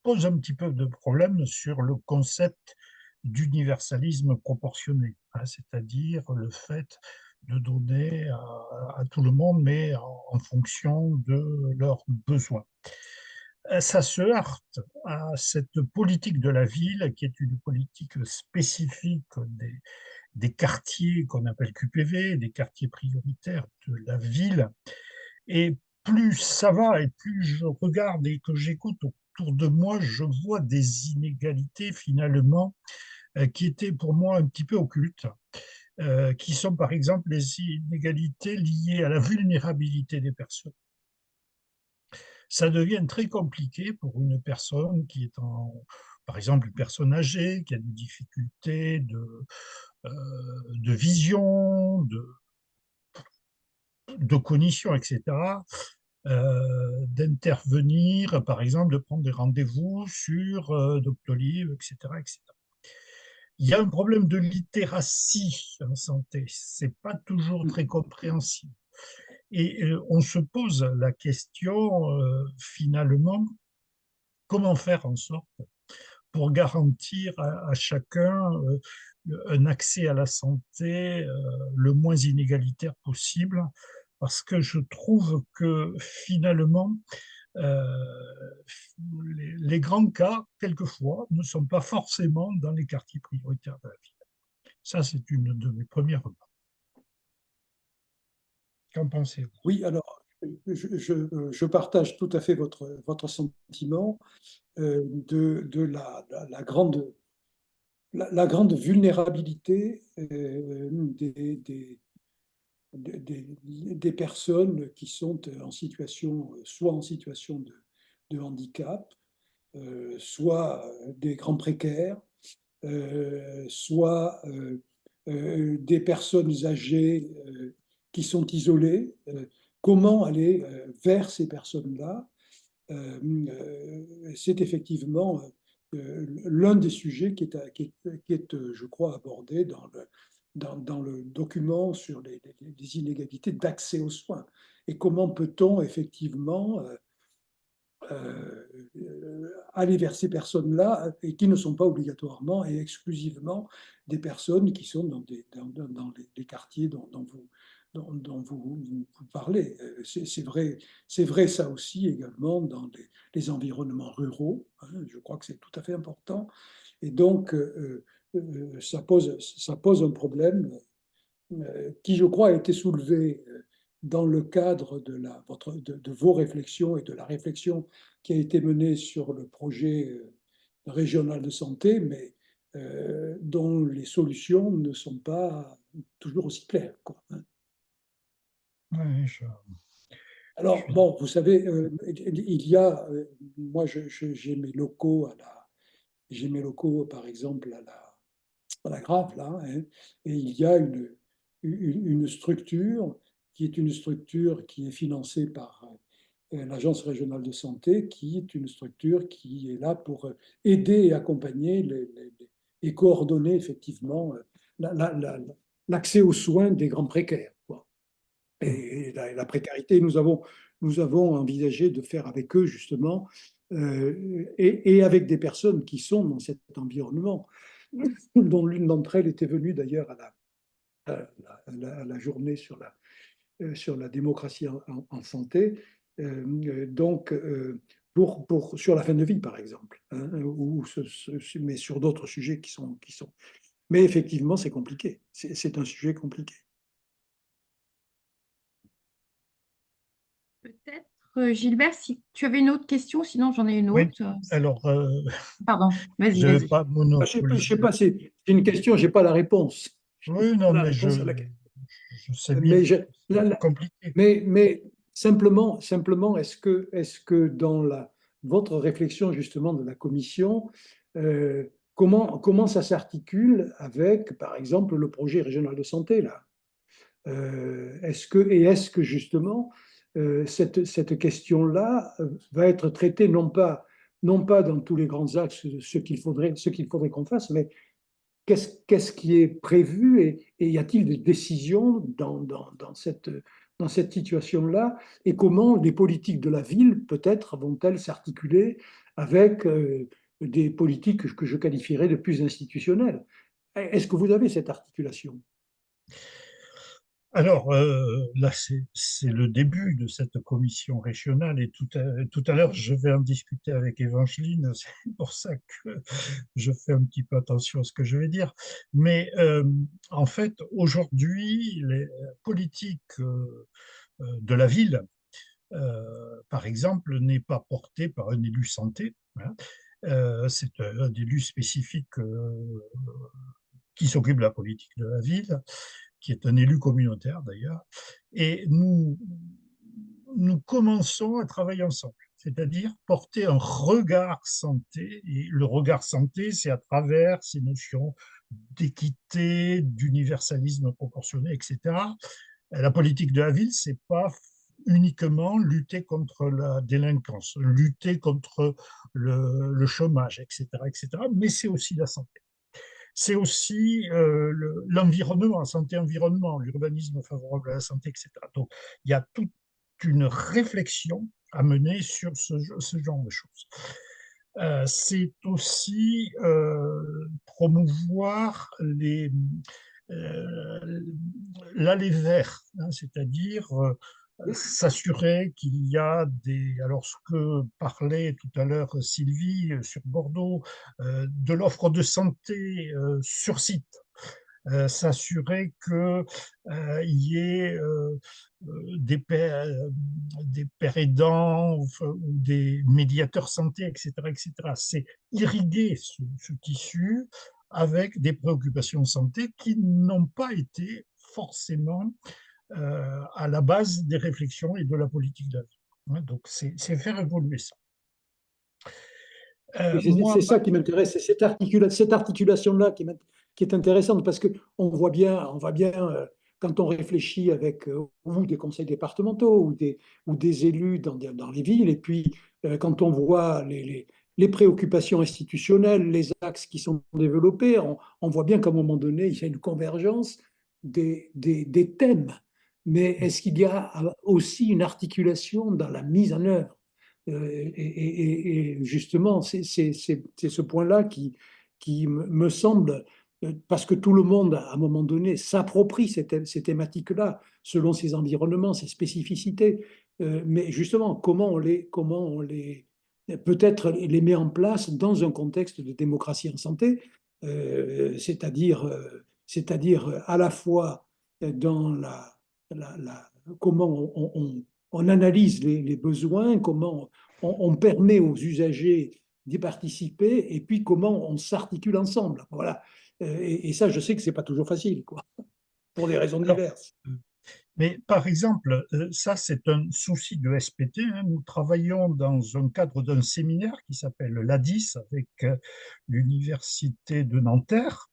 pose un petit peu de problème sur le concept d'universalisme proportionné, hein, c'est-à-dire le fait de donner à tout le monde, mais en fonction de leurs besoins. Ça se heurte à cette politique de la ville, qui est une politique spécifique des quartiers qu'on appelle QPV, des quartiers prioritaires de la ville. Et plus ça va, et plus je regarde et que j'écoute autour de moi, je vois des inégalités finalement qui étaient pour moi un petit peu occultes, qui sont par exemple les inégalités liées à la vulnérabilité des personnes. Ça devient très compliqué pour une personne qui est par exemple, une personne âgée, qui a des difficultés de vision, de cognition, etc., d'intervenir, par exemple, de prendre des rendez-vous sur Doctolib, etc., etc. Il y a un problème de littératie en santé. C'est pas toujours très compréhensible. Et on se pose la question, finalement, comment faire en sorte pour garantir à chacun un accès à la santé le moins inégalitaire possible, parce que je trouve que finalement, euh, les grands cas, quelquefois, ne sont pas forcément dans les quartiers prioritaires de la ville. Ça, c'est une de mes premières remarques. Qu'en pensez-vous? Oui, alors, je partage tout à fait votre sentiment de la grande vulnérabilité des personnes qui sont en situation, soit en situation de handicap, soit des grands précaires, soit des personnes âgées qui sont isolées. Comment aller vers ces personnes-là? C'est effectivement l'un des sujets qui est, je crois, abordé dans le document sur les inégalités d'accès aux soins. Et comment peut-on effectivement aller vers ces personnes-là et qui ne sont pas obligatoirement et exclusivement des personnes qui sont dans les quartiers dont vous parlez. C'est vrai ça aussi également dans les environnements ruraux. Hein, je crois que c'est tout à fait important. Et donc, ça pose un problème qui, je crois, a été soulevé dans le cadre de vos réflexions et de la réflexion qui a été menée sur le projet régional de santé, mais dont les solutions ne sont pas toujours aussi claires, quoi, hein. Oui, Alors, suis bon, vous savez, il y a, moi, j'ai mes locaux j'ai mes locaux, par exemple, à la Grave, là, hein, et il y a une structure qui est une structure qui est financée par l'Agence régionale de santé, qui est une structure qui est là pour aider et accompagner et coordonner effectivement l'accès aux soins des grands précaires, quoi. Et la précarité, nous avons envisagé de faire avec eux justement, et avec des personnes qui sont dans cet environnement, dont l'une d'entre elles était venue d'ailleurs à la journée sur la démocratie en santé, donc sur la fin de vie par exemple, hein, mais sur d'autres sujets qui sont. Mais effectivement, c'est compliqué. C'est un sujet compliqué. Peut-être, Gilbert, si tu avais une autre question, sinon j'en ai une Oui, autre. alors, Pardon, vas-y, je ne vais vas-y. pas Je sais monopoliser. pas, c'est une question, j'ai pas la réponse. Oui, non, La mais réponse à la question. je sais bien Mais, que c'est compliqué. mais simplement, est-ce que dans votre réflexion justement de la commission, comment ça s'articule avec, par exemple, le projet régional de santé là? Est-ce que justement cette question-là va être traitée non pas dans tous les grands axes ce qu'il faudrait qu'on fasse, mais qu'est-ce qui est prévu et y a-t-il des décisions dans cette situation-là et comment les politiques de la ville peut-être vont-elles s'articuler avec des politiques que je qualifierais de plus institutionnelles? Est-ce que vous avez cette articulation? Alors, là, c'est le début de cette commission régionale et tout à l'heure, je vais en discuter avec Évangeline. C'est pour ça que je fais un petit peu attention à ce que je vais dire. Mais en fait, aujourd'hui, les politiques de la ville, par exemple, n'est pas portée par un élu santé, hein. C'est un élu spécifique qui s'occupe de la politique de la ville, qui est un élu communautaire d'ailleurs, et nous commençons à travailler ensemble, c'est-à-dire porter un regard santé, et le regard santé, c'est à travers ces notions d'équité, d'universalisme proportionné, etc. La politique de la ville, c'est pas uniquement lutter contre la délinquance, lutter contre le chômage, etc., etc., mais c'est aussi la santé. c'est aussi l'environnement, la santé-environnement, l'urbanisme favorable à la santé, etc. Donc, il y a toute une réflexion à mener sur ce genre de choses. C'est aussi promouvoir l'aller vers, hein, c'est-à-dire s'assurer qu'il y a alors ce que parlait tout à l'heure Sylvie sur Bordeaux, de l'offre de santé sur site. S'assurer qu'il y ait des pères aidants ou des médiateurs santé, etc., etc. C'est irriguer ce tissu avec des préoccupations de santé qui n'ont pas été forcément à la base des réflexions et de la politique de la vie. Donc, c'est faire évoluer ça. C'est ça qui m'intéresse, c'est cette articulation-là qui est intéressante parce qu'on voit bien, quand on réfléchit avec ou des conseils départementaux ou des élus dans les villes, et puis quand on voit les préoccupations institutionnelles, les axes qui sont développés, on voit bien qu'à un moment donné, il y a une convergence des thèmes. Mais est-ce qu'il y a aussi une articulation dans la mise en œuvre? Et justement, c'est ce point-là qui me semble, parce que tout le monde, à un moment donné, s'approprie ces thématiques-là, selon ses environnements, ses spécificités. Mais justement, comment on les peut-être les met en place dans un contexte de démocratie en santé, c'est-à-dire à la fois dans comment on analyse les besoins, comment on permet aux usagers d'y participer, et puis comment on s'articule ensemble. Voilà. Et ça, je sais que c'est pas toujours facile, quoi, pour des raisons Alors, diverses. mais par exemple, ça c'est un souci de SPT, hein. Nous travaillons dans un cadre d'un séminaire qui s'appelle l'ADIS avec l'Université de Nanterre.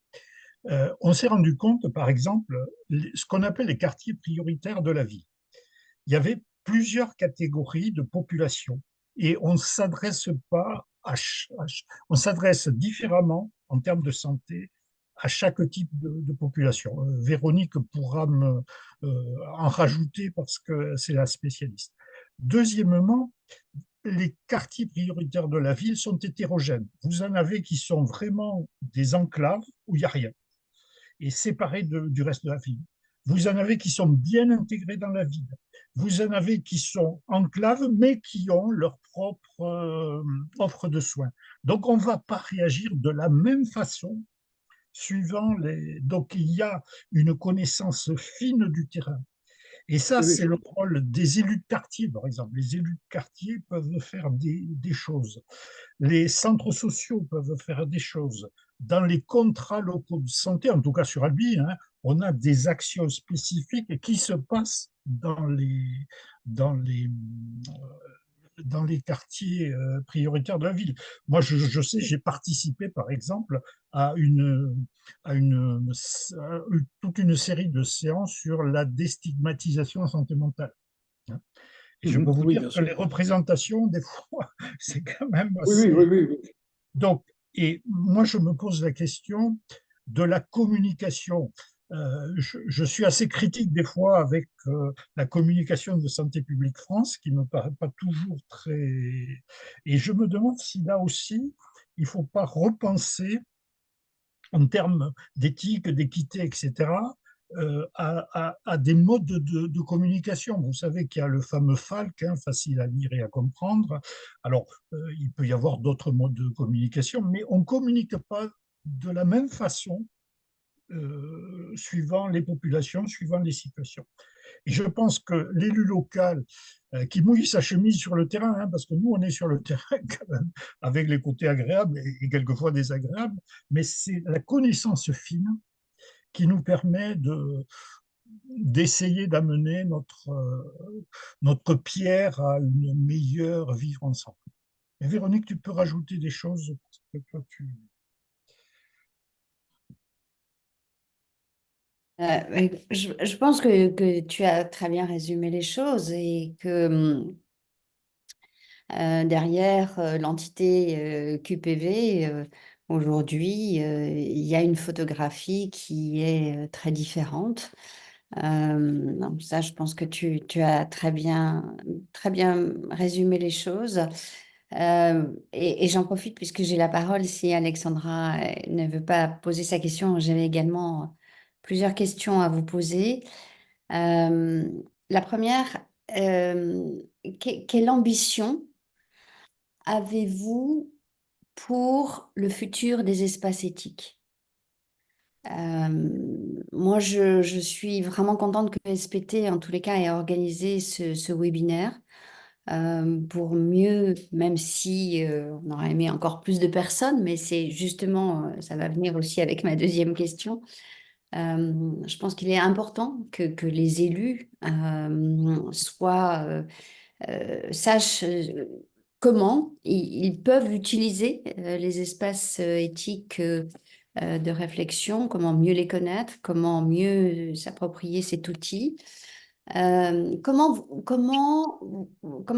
On s'est rendu compte, par exemple, ce qu'on appelle les quartiers prioritaires de la vie. Il y avait plusieurs catégories de population et on s'adresse pas on s'adresse différemment en termes de santé à chaque type de population. Véronique pourra en rajouter parce que c'est la spécialiste. Deuxièmement, les quartiers prioritaires de la ville sont hétérogènes. Vous en avez qui sont vraiment des enclaves où il n'y a rien et séparés du reste de la ville. Vous en avez qui sont bien intégrés dans la ville. Vous en avez qui sont enclaves, mais qui ont leur propre offre de soins. Donc, on ne va pas réagir de la même façon suivant les. Donc, il y a une connaissance fine du terrain. Et ça, Oui, c'est je le comprends. rôle des élus de quartier, par exemple. Les élus de quartier peuvent faire des choses. Les centres sociaux peuvent faire des choses. Dans les contrats locaux de santé, en tout cas sur Albi, hein, on a des actions spécifiques qui se passent dans les, dans les quartiers prioritaires de la ville. Moi, je sais, j'ai participé, par exemple, à toute une série de séances sur la déstigmatisation en santé mentale. Et je peux vous Oui, dire bien que les sûr. représentations, des fois, c'est quand même Oui, assez. oui, oui, oui. Donc, et moi, je me pose la question de la communication. Je suis assez critique des fois avec la communication de Santé publique France, qui ne me paraît pas toujours très. Et je me demande si là aussi, il ne faut pas repenser en termes d'éthique, d'équité, etc., à des modes de communication. Vous savez qu'il y a le fameux FALC, hein, facile à lire et à comprendre. Alors, il peut y avoir d'autres modes de communication, mais on ne communique pas de la même façon suivant les populations, suivant les situations. Et je pense que l'élu local qui mouille sa chemise sur le terrain, hein, parce que nous, on est sur le terrain quand même, avec les côtés agréables et quelquefois désagréables, mais c'est la connaissance fine qui nous permet d'essayer d'amener notre pierre à une meilleure vivre ensemble. Et Véronique, tu peux rajouter des choses parce que toi, Je pense que tu as très bien résumé les choses et que derrière l'entité QPV, aujourd'hui, il y a une photographie qui est très différente. Donc ça, je pense que tu as très bien résumé les choses. Et j'en profite puisque j'ai la parole. Si Alexandra ne veut pas poser sa question, j'avais également plusieurs questions à vous poser. La première, quelle ambition avez-vous pour le futur des espaces éthiques? Moi, je suis vraiment contente que SPT, en tous les cas, ait organisé ce webinaire pour mieux, même si on aurait aimé encore plus de personnes, mais c'est justement, ça va venir aussi avec ma deuxième question. Je pense qu'il est important que les élus sachent comment ils peuvent utiliser les espaces éthiques de réflexion, comment mieux les connaître, comment mieux s'approprier cet outil. Comment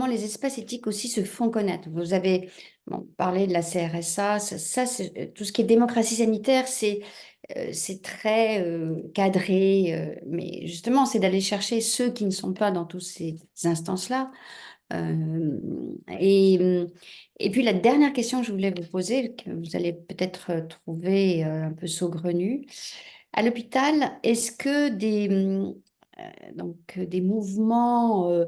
les espaces éthiques aussi se font connaître? Vous avez parlé de la CRSA, tout ce qui est démocratie sanitaire, c'est très cadré, mais justement, c'est d'aller chercher ceux qui ne sont pas dans toutes ces instances-là. Euh, et, et puis la dernière question que je voulais vous poser, que vous allez peut-être trouver un peu saugrenue, à l'hôpital, est-ce que des mouvements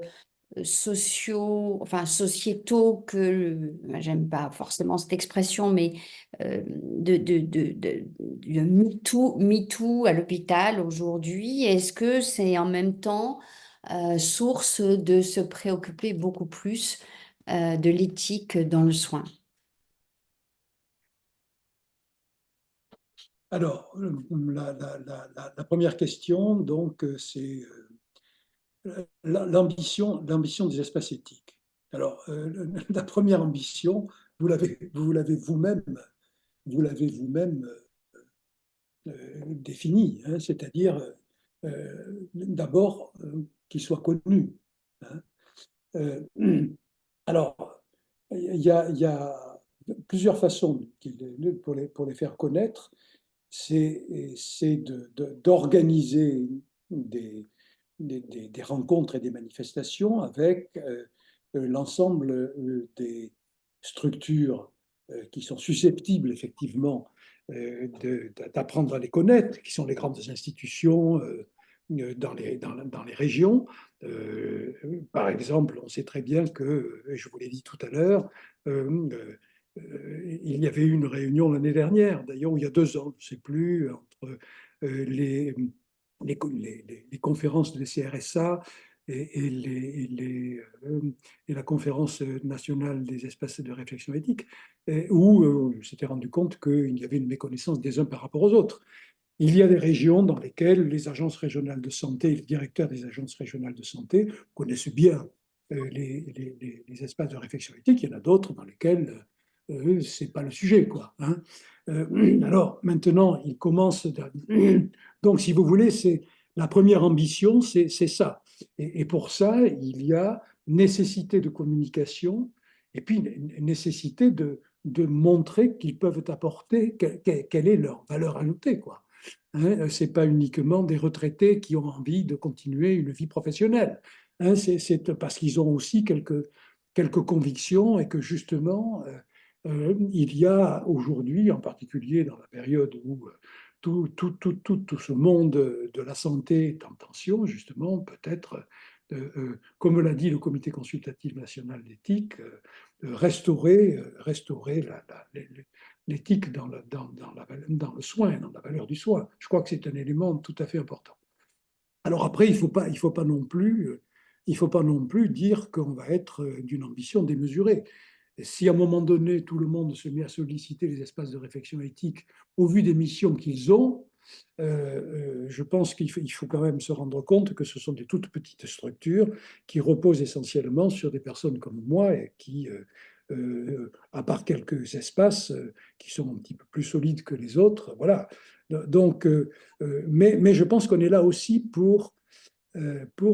sociaux, enfin sociétaux, j'aime pas forcément cette expression, mais de MeToo à l'hôpital aujourd'hui, est-ce que c'est en même temps source de se préoccuper beaucoup plus de l'éthique dans le soin? Alors, la première question, donc, c'est l'ambition des espaces éthiques. Alors, la première ambition, vous l'avez vous-même définie, hein, c'est-à-dire d'abord qu'ils soient connus. Hein. Alors, il y a plusieurs façons pour les faire connaître. C'est d'organiser des rencontres et des manifestations avec l'ensemble des structures qui sont susceptibles effectivement d'apprendre à les connaître, qui sont les grandes institutions dans les régions. Par exemple, on sait très bien que, je vous l'ai dit tout à l'heure, il y avait eu une réunion l'année dernière, d'ailleurs, il y a 2 ans, je ne sais plus, entre les conférences de CRSA et la conférence nationale des espaces de réflexion éthique, où on s'était rendu compte qu'il y avait une méconnaissance des uns par rapport aux autres. Il y a des régions dans lesquelles les agences régionales de santé et les directeurs des agences régionales de santé connaissent bien les espaces de réflexion éthique. Il y en a d'autres dans lesquels ce n'est pas le sujet, quoi. Hein. Alors, maintenant, il commence. Donc, si vous voulez, c'est la première ambition, c'est ça. Et pour ça, il y a nécessité de communication et puis nécessité de montrer qu'ils peuvent apporter, quelle est leur valeur ajoutée, quoi. Hein, ce n'est pas uniquement des retraités qui ont envie de continuer une vie professionnelle. Hein, c'est parce qu'ils ont aussi quelques convictions et que justement, il y a aujourd'hui, en particulier dans la période où tout ce monde de la santé est en tension, justement, peut-être, comme l'a dit le Comité consultatif national d'éthique, restaurer l'éthique dans le soin, dans la valeur du soin. Je crois que c'est un élément tout à fait important. Alors après, il faut pas non plus dire qu'on va être d'une ambition démesurée. Et si à un moment donné, tout le monde se met à solliciter les espaces de réflexion éthique au vu des missions qu'ils ont, je pense qu'il faut quand même se rendre compte que ce sont des toutes petites structures qui reposent essentiellement sur des personnes comme moi et qui, à part quelques espaces qui sont un petit peu plus solides que les autres, voilà. Donc, mais je pense qu'on est là aussi pour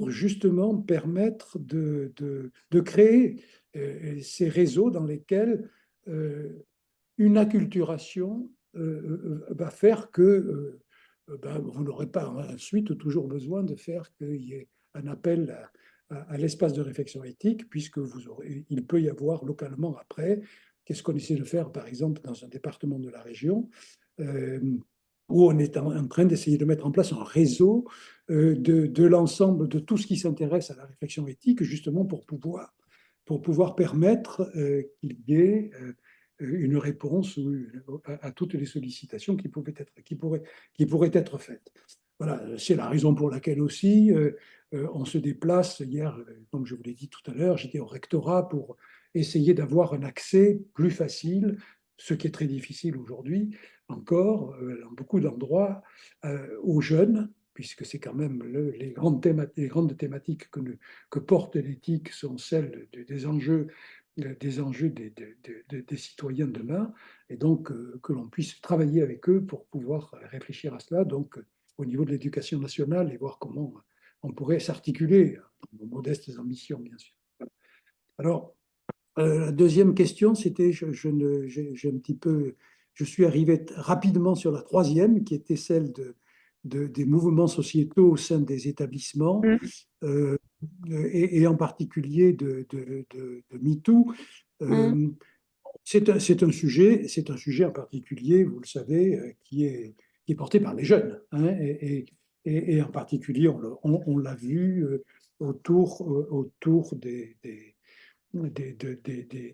justement permettre de créer ces réseaux dans lesquels une acculturation va faire que vous n'aurez pas ensuite toujours besoin de faire qu'il y ait un appel à l'espace de réflexion éthique, puisque il peut y avoir localement après, qu'est-ce qu'on essaie de faire par exemple dans un département de la région, où on est en train d'essayer de mettre en place un réseau de l'ensemble de tout ce qui s'intéresse à la réflexion éthique, justement pour pouvoir permettre qu'il y ait une réponse à toutes les sollicitations qui pourraient être faites. Voilà, c'est la raison pour laquelle aussi on se déplace. Hier, comme je vous l'ai dit tout à l'heure, j'étais au rectorat pour essayer d'avoir un accès plus facile, ce qui est très difficile aujourd'hui encore, dans beaucoup d'endroits, aux jeunes, puisque c'est quand même les grandes thématiques que porte l'éthique sont celles des enjeux des citoyens de demain, et donc que l'on puisse travailler avec eux pour pouvoir réfléchir à cela, donc au niveau de l'éducation nationale, et voir comment on pourrait s'articuler, dans nos modestes ambitions, bien sûr. Alors, la deuxième question, c'était, je suis arrivé rapidement sur la troisième, qui était celle des mouvements sociétaux au sein des établissements, et en particulier de MeToo. C'est un sujet en particulier, vous le savez, qui est porté par les jeunes, hein, et en particulier, on l'a vu autour des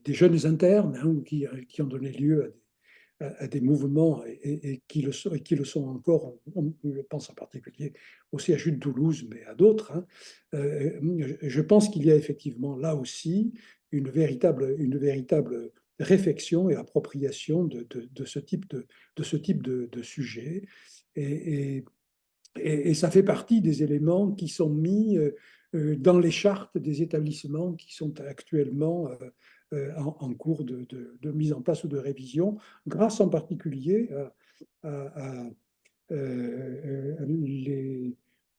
jeunes internes, hein, qui ont donné lieu à des mouvements et qui le sont encore. Je pense en particulier au CHU de Toulouse, mais à d'autres. Hein. Je pense qu'il y a effectivement là aussi une véritable réflexion et appropriation de ce type de sujet. Et ça fait partie des éléments qui sont mis dans les chartes des établissements qui sont actuellement en cours de mise en place ou de révision, grâce en particulier à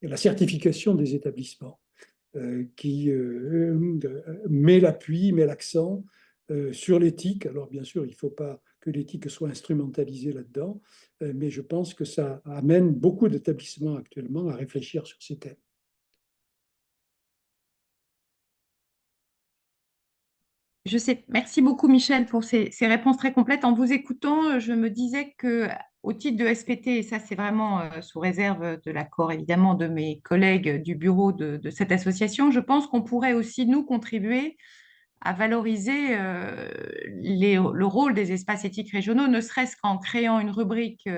la certification des établissements, qui met l'accent sur l'éthique. Alors bien sûr, il ne faut pas que l'éthique soit instrumentalisée là-dedans, mais je pense que ça amène beaucoup d'établissements actuellement à réfléchir sur ces thèmes. Je sais. Merci beaucoup, Michel, pour ces réponses très complètes. En vous écoutant, je me disais que, au titre de SPT, et ça c'est vraiment sous réserve de l'accord évidemment de mes collègues du bureau de cette association, je pense qu'on pourrait aussi nous contribuer à valoriser le rôle des espaces éthiques régionaux, ne serait-ce qu'en créant une rubrique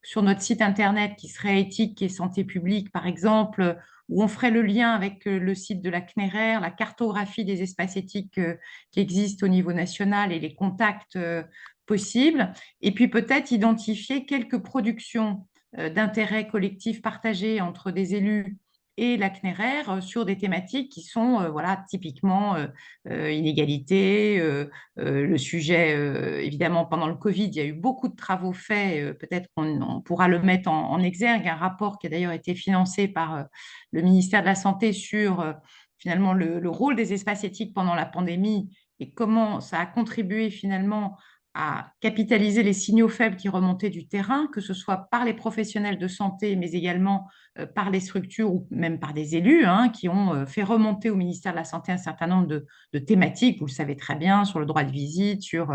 sur notre site internet qui serait éthique et santé publique, par exemple, où on ferait le lien avec le site de la CNRR, la cartographie des espaces éthiques qui existent au niveau national et les contacts possibles, et puis peut-être identifier quelques productions d'intérêt collectif partagées entre des élus et la CNRR sur des thématiques qui sont voilà, typiquement inégalité, le sujet, évidemment, pendant le Covid, il y a eu beaucoup de travaux faits, peut-être qu'on pourra le mettre en exergue, un rapport qui a d'ailleurs été financé par le ministère de la Santé sur finalement le rôle des espaces éthiques pendant la pandémie et comment ça a contribué finalement à capitaliser les signaux faibles qui remontaient du terrain, que ce soit par les professionnels de santé, mais également par les structures ou même par des élus hein, qui ont fait remonter au ministère de la Santé un certain nombre de thématiques, vous le savez très bien, sur le droit de visite, sur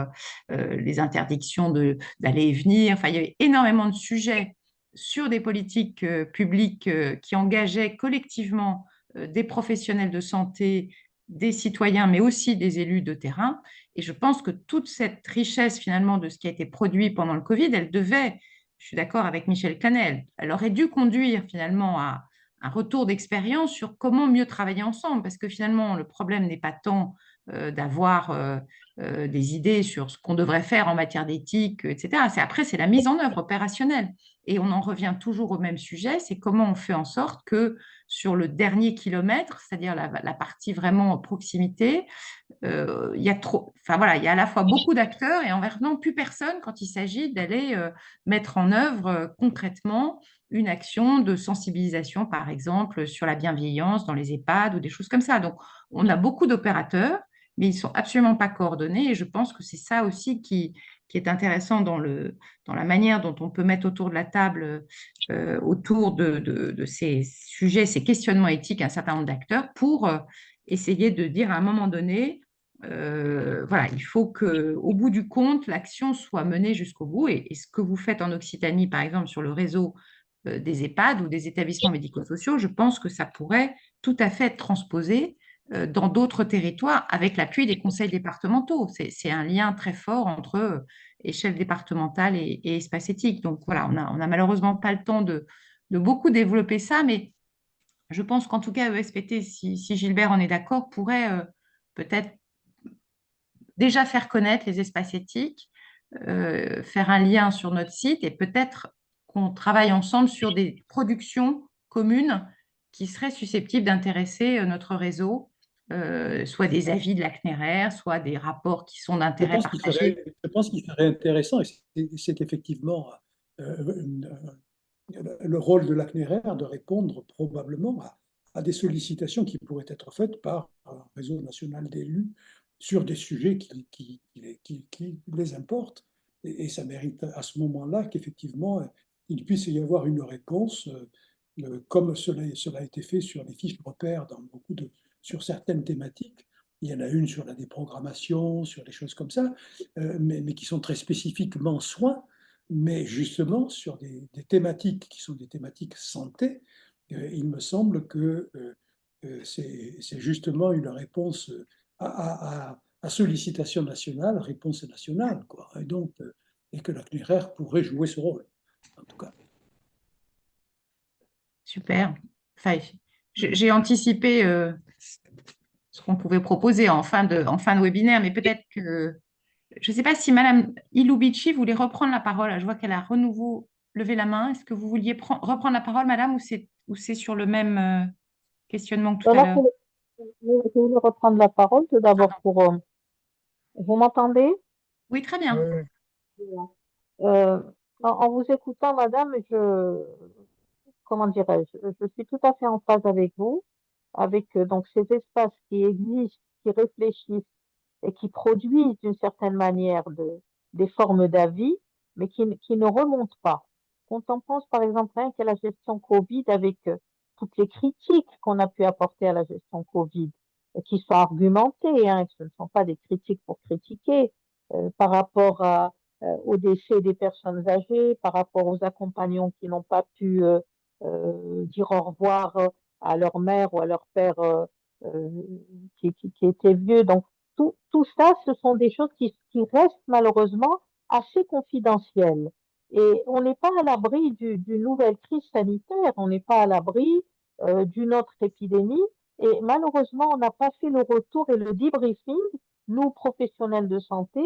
les interdictions d'aller et venir. Enfin, il y avait énormément de sujets sur des politiques publiques qui engageaient collectivement des professionnels de santé, des citoyens, mais aussi des élus de terrain. Et je pense que toute cette richesse finalement de ce qui a été produit pendant le Covid, elle devait, je suis d'accord avec Michel Canel, elle aurait dû conduire finalement à un retour d'expérience sur comment mieux travailler ensemble, parce que finalement le problème n'est pas tant d'avoir des idées sur ce qu'on devrait faire en matière d'éthique, etc. Après, c'est la mise en œuvre opérationnelle. Et on en revient toujours au même sujet, c'est comment on fait en sorte que sur le dernier kilomètre, c'est-à-dire la partie vraiment proximité, il y a trop, enfin voilà, il y a à la fois beaucoup d'acteurs et en non plus personne quand il s'agit d'aller mettre en œuvre concrètement une action de sensibilisation, par exemple, sur la bienveillance dans les EHPAD ou des choses comme ça. Donc, on a beaucoup d'opérateurs, mais ils ne sont absolument pas coordonnés et je pense que c'est ça aussi qui qui est intéressant dans la manière dont on peut mettre autour de la table, autour de ces sujets, ces questionnements éthiques, un certain nombre d'acteurs pour essayer de dire à un moment donné, voilà, il faut qu'au bout du compte, l'action soit menée jusqu'au bout. Et ce que vous faites en Occitanie, par exemple, sur le réseau des EHPAD ou des établissements médico-sociaux, je pense que ça pourrait tout à fait être transposé dans d'autres territoires avec l'appui des conseils départementaux. C'est un lien très fort entre échelle départementale et espace éthique. Donc voilà, on n'a malheureusement pas le temps de beaucoup développer ça, mais je pense qu'en tout cas, ESPT, si Gilbert en est d'accord, pourrait peut-être déjà faire connaître les espaces éthiques, faire un lien sur notre site et peut-être qu'on travaille ensemble sur des productions communes qui seraient susceptibles d'intéresser notre réseau, soit des avis de la CNRR, soit des rapports qui sont d'intérêt partagé. Je pense qu'il serait intéressant, et c'est effectivement le rôle de la CNRR de répondre probablement à des sollicitations qui pourraient être faites par un réseau national d'élus sur des sujets qui les importent. Et ça mérite à ce moment-là qu'effectivement, il puisse y avoir une réponse, comme cela a été fait sur les fiches repères sur certaines thématiques. Il y en a une sur la déprogrammation, sur des choses comme ça, mais qui sont très spécifiquement soins, mais justement sur des thématiques qui sont des thématiques santé. Il me semble que c'est justement une réponse à sollicitation nationale, réponse nationale, quoi. Et donc, et que la CNRR pourrait jouer ce rôle, en tout cas. Super. Enfin, j'ai anticipé ce qu'on pouvait proposer en fin de webinaire, mais peut-être que je ne sais pas si Madame Iloubici voulait reprendre la parole. Je vois qu'elle a renouveau levé la main. Est-ce que vous vouliez reprendre la parole, Madame, ou c'est sur le même questionnement que tout à Alors, l'heure? je voulais reprendre la parole tout d'abord pour... vous m'entendez? Oui, très bien. Euh, en vous écoutant, madame, comment dirais-je, je suis tout à fait en phase avec vous, avec donc ces espaces qui existent, qui réfléchissent et qui produisent d'une certaine manière des formes d'avis, mais qui ne remontent pas. Quand on pense par exemple rien qu'à la gestion Covid avec toutes les critiques qu'on a pu apporter à la gestion Covid, et qui sont argumentées, hein, ce ne sont pas des critiques pour critiquer, par rapport au décès des personnes âgées, par rapport aux accompagnants qui n'ont pas pu dire au revoir à leur mère ou à leur père euh, qui étaient vieux. Donc, tout ça, ce sont des choses qui restent malheureusement assez confidentielles. Et on n'est pas à l'abri d'une nouvelle crise sanitaire, on n'est pas à l'abri d'une autre épidémie. Et malheureusement, on n'a pas fait le retour et le debriefing, nous, professionnels de santé,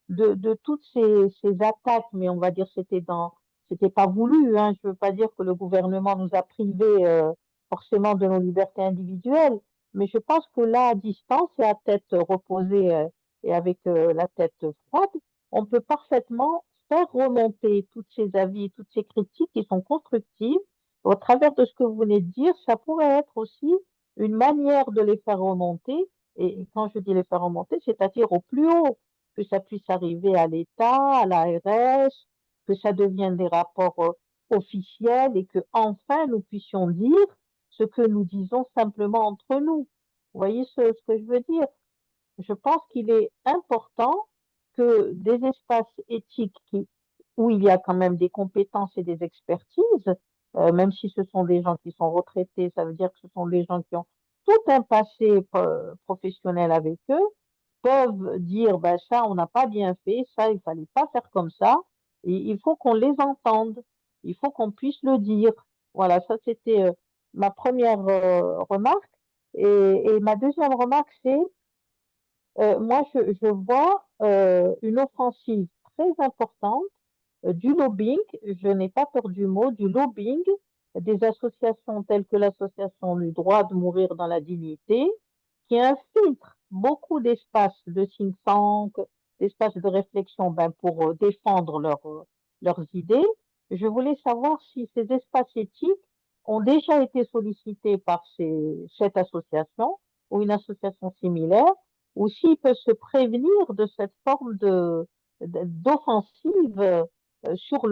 de toutes ces attaques, mais on va dire c'était pas voulu, hein. Je veux pas dire que le gouvernement nous a privés forcément de nos libertés individuelles, mais je pense que là, à distance et à tête reposée et avec la tête froide, on peut parfaitement faire remonter tous ces avis, toutes ces critiques qui sont constructives. Au travers de ce que vous venez de dire, ça pourrait être aussi une manière de les faire remonter. Et quand je dis les faire remonter, c'est-à-dire au plus haut, que ça puisse arriver à l'État, à l'ARS, que ça devienne des rapports officiels et que enfin nous puissions dire ce que nous disons simplement entre nous. Vous voyez ce que je veux dire? Je pense qu'il est important que des espaces éthiques où il y a quand même des compétences et des expertises, même si ce sont des gens qui sont retraités, ça veut dire que ce sont des gens qui ont tout un passé professionnel avec eux, peuvent dire, ben ça, on n'a pas bien fait, ça, il fallait pas faire comme ça, et il faut qu'on les entende, il faut qu'on puisse le dire. Voilà, ça c'était ma première remarque. Et ma deuxième remarque, c'est, moi, je vois une offensive très importante du lobbying, je n'ai pas peur du mot, du lobbying des associations telles que l'association du droit de mourir dans la dignité, qui infiltrent beaucoup d'espaces de think tank, d'espaces de réflexion ben, pour défendre leurs idées. Je voulais savoir si ces espaces éthiques ont déjà été sollicités par cette association ou une association similaire, ou s'ils peuvent se prévenir de cette forme d'offensive sur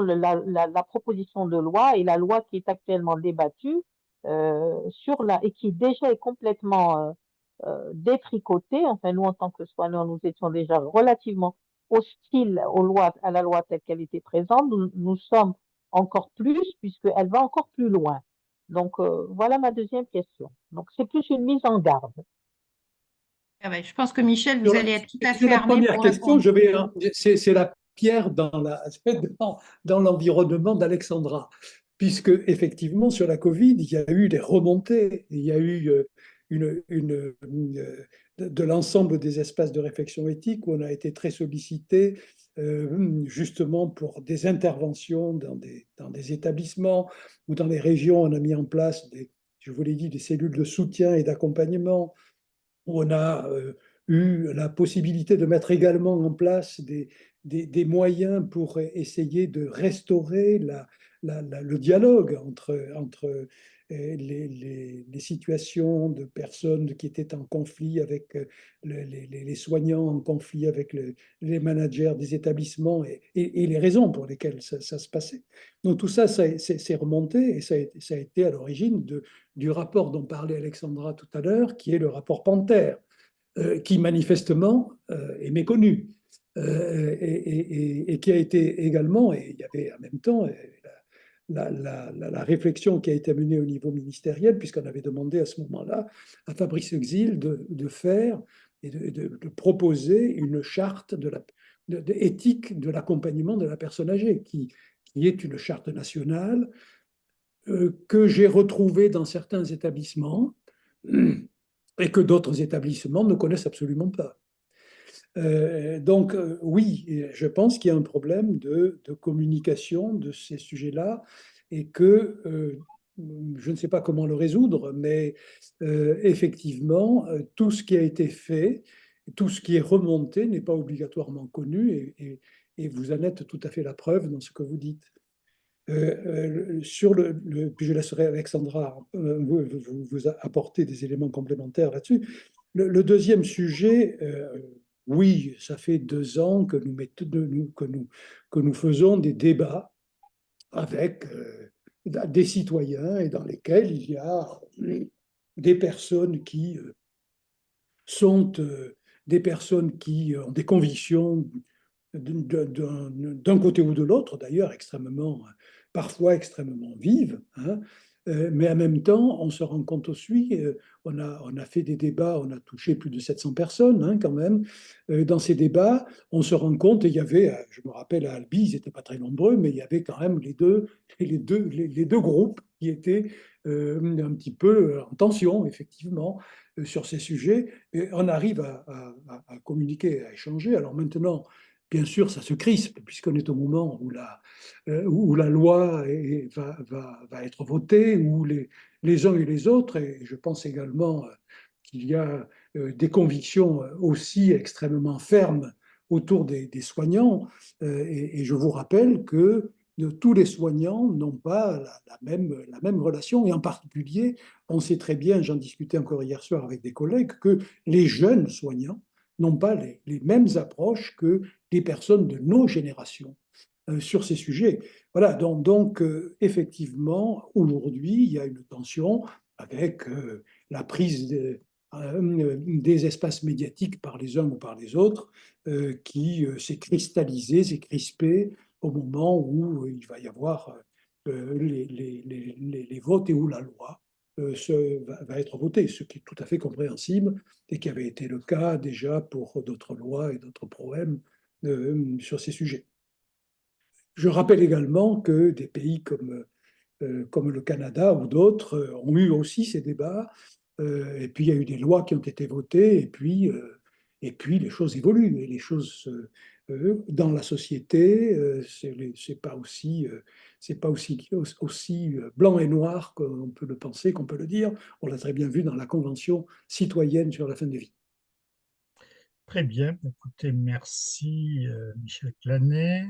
la proposition de loi et la loi qui est actuellement débattue et qui déjà est complètement détricotée. Enfin, nous, en tant que soignants, nous étions déjà relativement hostiles à la loi telle qu'elle était présente. Nous sommes encore plus, puisqu'elle va encore plus loin. Donc, voilà ma deuxième question. Donc, c'est plus une mise en garde. Ah ouais, je pense que Michel, vous Sur allez être tout à sur fait la armé première pour question, répondre. c'est la pierre dans l'environnement d'Alexandra, puisque effectivement sur la Covid, il y a eu des remontées, il y a eu de l'ensemble des espaces de réflexion éthique où on a été très sollicité justement pour des interventions dans des établissements ou dans les régions. On a mis en place je vous l'ai dit, des cellules de soutien et d'accompagnement. On a eu la possibilité de mettre également en place des moyens pour essayer de restaurer le dialogue entre les situations de personnes qui étaient en conflit avec les soignants, en conflit avec les managers des établissements et les raisons pour lesquelles ça se passait. Donc tout ça, c'est remonté et ça a été à l'origine du rapport dont parlait Alexandra tout à l'heure, qui est le rapport Panter, qui manifestement est méconnu et qui a été également, et il y avait en même temps la réflexion qui a été menée au niveau ministériel, puisqu'on avait demandé à ce moment-là à Fabrice Exil de faire et de proposer une charte éthique de l'accompagnement de la personne âgée, qui est une charte nationale que j'ai retrouvée dans certains établissements et que d'autres établissements ne connaissent absolument pas. Donc oui, je pense qu'il y a un problème de communication de ces sujets-là et que je ne sais pas comment le résoudre, mais effectivement, tout ce qui a été fait, tout ce qui est remonté n'est pas obligatoirement connu et vous en êtes tout à fait la preuve dans ce que vous dites. Puis je laisserai Alexandra vous apporter des éléments complémentaires là-dessus. Le deuxième sujet, oui, ça fait 2 ans que nous faisons des débats avec des citoyens et dans lesquels il y a des personnes qui sont des personnes qui ont des convictions d'un côté ou de l'autre, d'ailleurs, parfois extrêmement vives, hein. Mais en même temps, on se rend compte aussi, on a fait des débats, on a touché plus de 700 personnes hein, quand même. Dans ces débats, on se rend compte, et il y avait, je me rappelle à Albi, ils n'étaient pas très nombreux, mais il y avait quand même les deux groupes qui étaient un petit peu en tension, effectivement, sur ces sujets. Et on arrive à communiquer, à échanger. Alors maintenant, bien sûr, ça se crispe, puisqu'on est au moment où la loi va être votée, où les uns et les autres, et je pense également qu'il y a des convictions aussi extrêmement fermes autour des soignants. Et je vous rappelle que tous les soignants n'ont pas la même relation, et en particulier, on sait très bien, j'en discutais encore hier soir avec des collègues, que les jeunes soignants n'ont pas les mêmes approches que des personnes de nos générations sur ces sujets. Voilà, donc effectivement, aujourd'hui, il y a une tension avec la prise des espaces médiatiques par les uns ou par les autres qui s'est cristallisée, s'est crispée au moment où il va y avoir les votes et où la loi va être votée, ce qui est tout à fait compréhensible et qui avait été le cas déjà pour d'autres lois et d'autres problèmes sur ces sujets. Je rappelle également que des pays comme le Canada ou d'autres ont eu aussi ces débats, et puis il y a eu des lois qui ont été votées, et puis les choses évoluent, et les choses dans la société, c'est pas aussi blanc et noir qu'on peut le penser, qu'on peut le dire. On l'a très bien vu dans la Convention citoyenne sur la fin de vie. Très bien. Écoutez, merci Michel Clanet.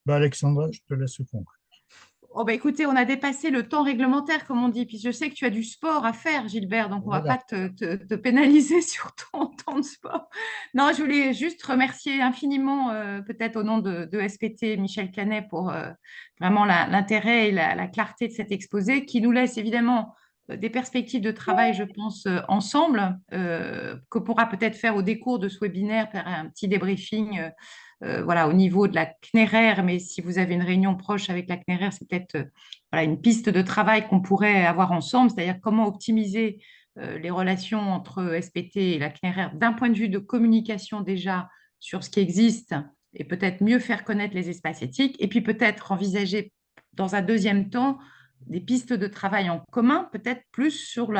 Alexandra, je te laisse conclure. Oh, bah, écoutez, on a dépassé le temps réglementaire, comme on dit. Puis je sais que tu as du sport à faire, Gilbert, donc on ne va Voilà. pas te pénaliser sur ton temps de sport. Non, je voulais juste remercier infiniment, peut-être au nom de SPT, Michel Canet, pour vraiment l'intérêt et la clarté de cet exposé, qui nous laisse évidemment des perspectives de travail, je pense, ensemble, que pourra peut-être faire au décours de ce webinaire, faire un petit débriefing. Voilà, au niveau de la CNRR, mais si vous avez une réunion proche avec la CNRR, c'est peut-être voilà, une piste de travail qu'on pourrait avoir ensemble, c'est-à-dire comment optimiser les relations entre SPT et la CNRR d'un point de vue de communication déjà sur ce qui existe et peut-être mieux faire connaître les espaces éthiques, et puis peut-être envisager dans un deuxième temps des pistes de travail en commun, peut-être plus sur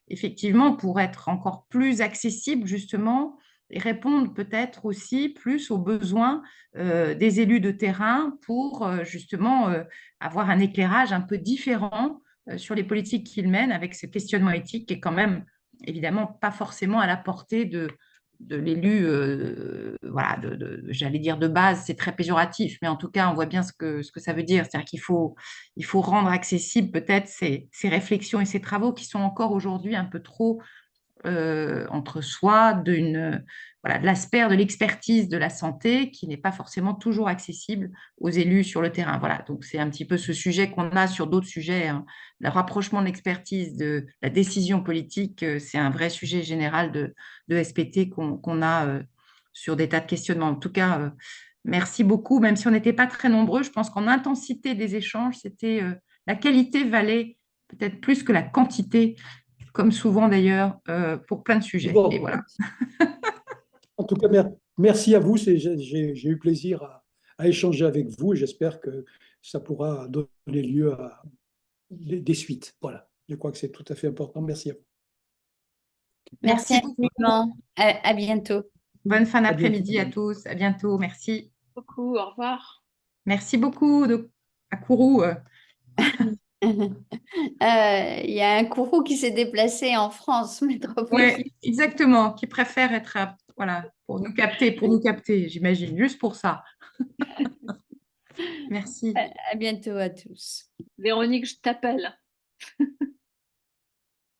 effectivement, pour être encore plus accessible justement et répondre peut-être aussi plus aux besoins des élus de terrain pour justement avoir un éclairage un peu différent sur les politiques qu'ils mènent avec ce questionnement éthique qui est quand même évidemment pas forcément à la portée de l'élu, voilà, j'allais dire de base, c'est très péjoratif, mais en tout cas, on voit bien ce que ça veut dire. C'est-à-dire il faut rendre accessibles peut-être ces réflexions et ces travaux qui sont encore aujourd'hui un peu trop entre soi voilà, de l'aspect de l'expertise de la santé qui n'est pas forcément toujours accessible aux élus sur le terrain. Voilà, donc c'est un petit peu ce sujet qu'on a sur d'autres sujets, hein. Le rapprochement de l'expertise de la décision politique, c'est un vrai sujet général de SPT qu'on a sur des tas de questionnements. En tout cas, merci beaucoup, même si on n'était pas très nombreux, je pense qu'en intensité des échanges, la qualité valait peut-être plus que la quantité comme souvent d'ailleurs, pour plein de sujets. Bon, Et voilà. en tout cas, merci à vous. J'ai eu plaisir à échanger avec vous et j'espère que ça pourra donner lieu à des suites. Voilà, je crois que c'est tout à fait important. Merci à vous. Merci Merci beaucoup. infiniment. À bientôt. Bonne fin À bientôt. d'après-midi à tous. À bientôt. Merci. Beaucoup, au revoir. Merci beaucoup à Kourou. Il y a un courroux qui s'est déplacé en France métropolitaine. Oui, exactement. Qui préfère être voilà, pour nous capter, j'imagine, juste pour ça. Merci. À bientôt à tous. Véronique, je t'appelle.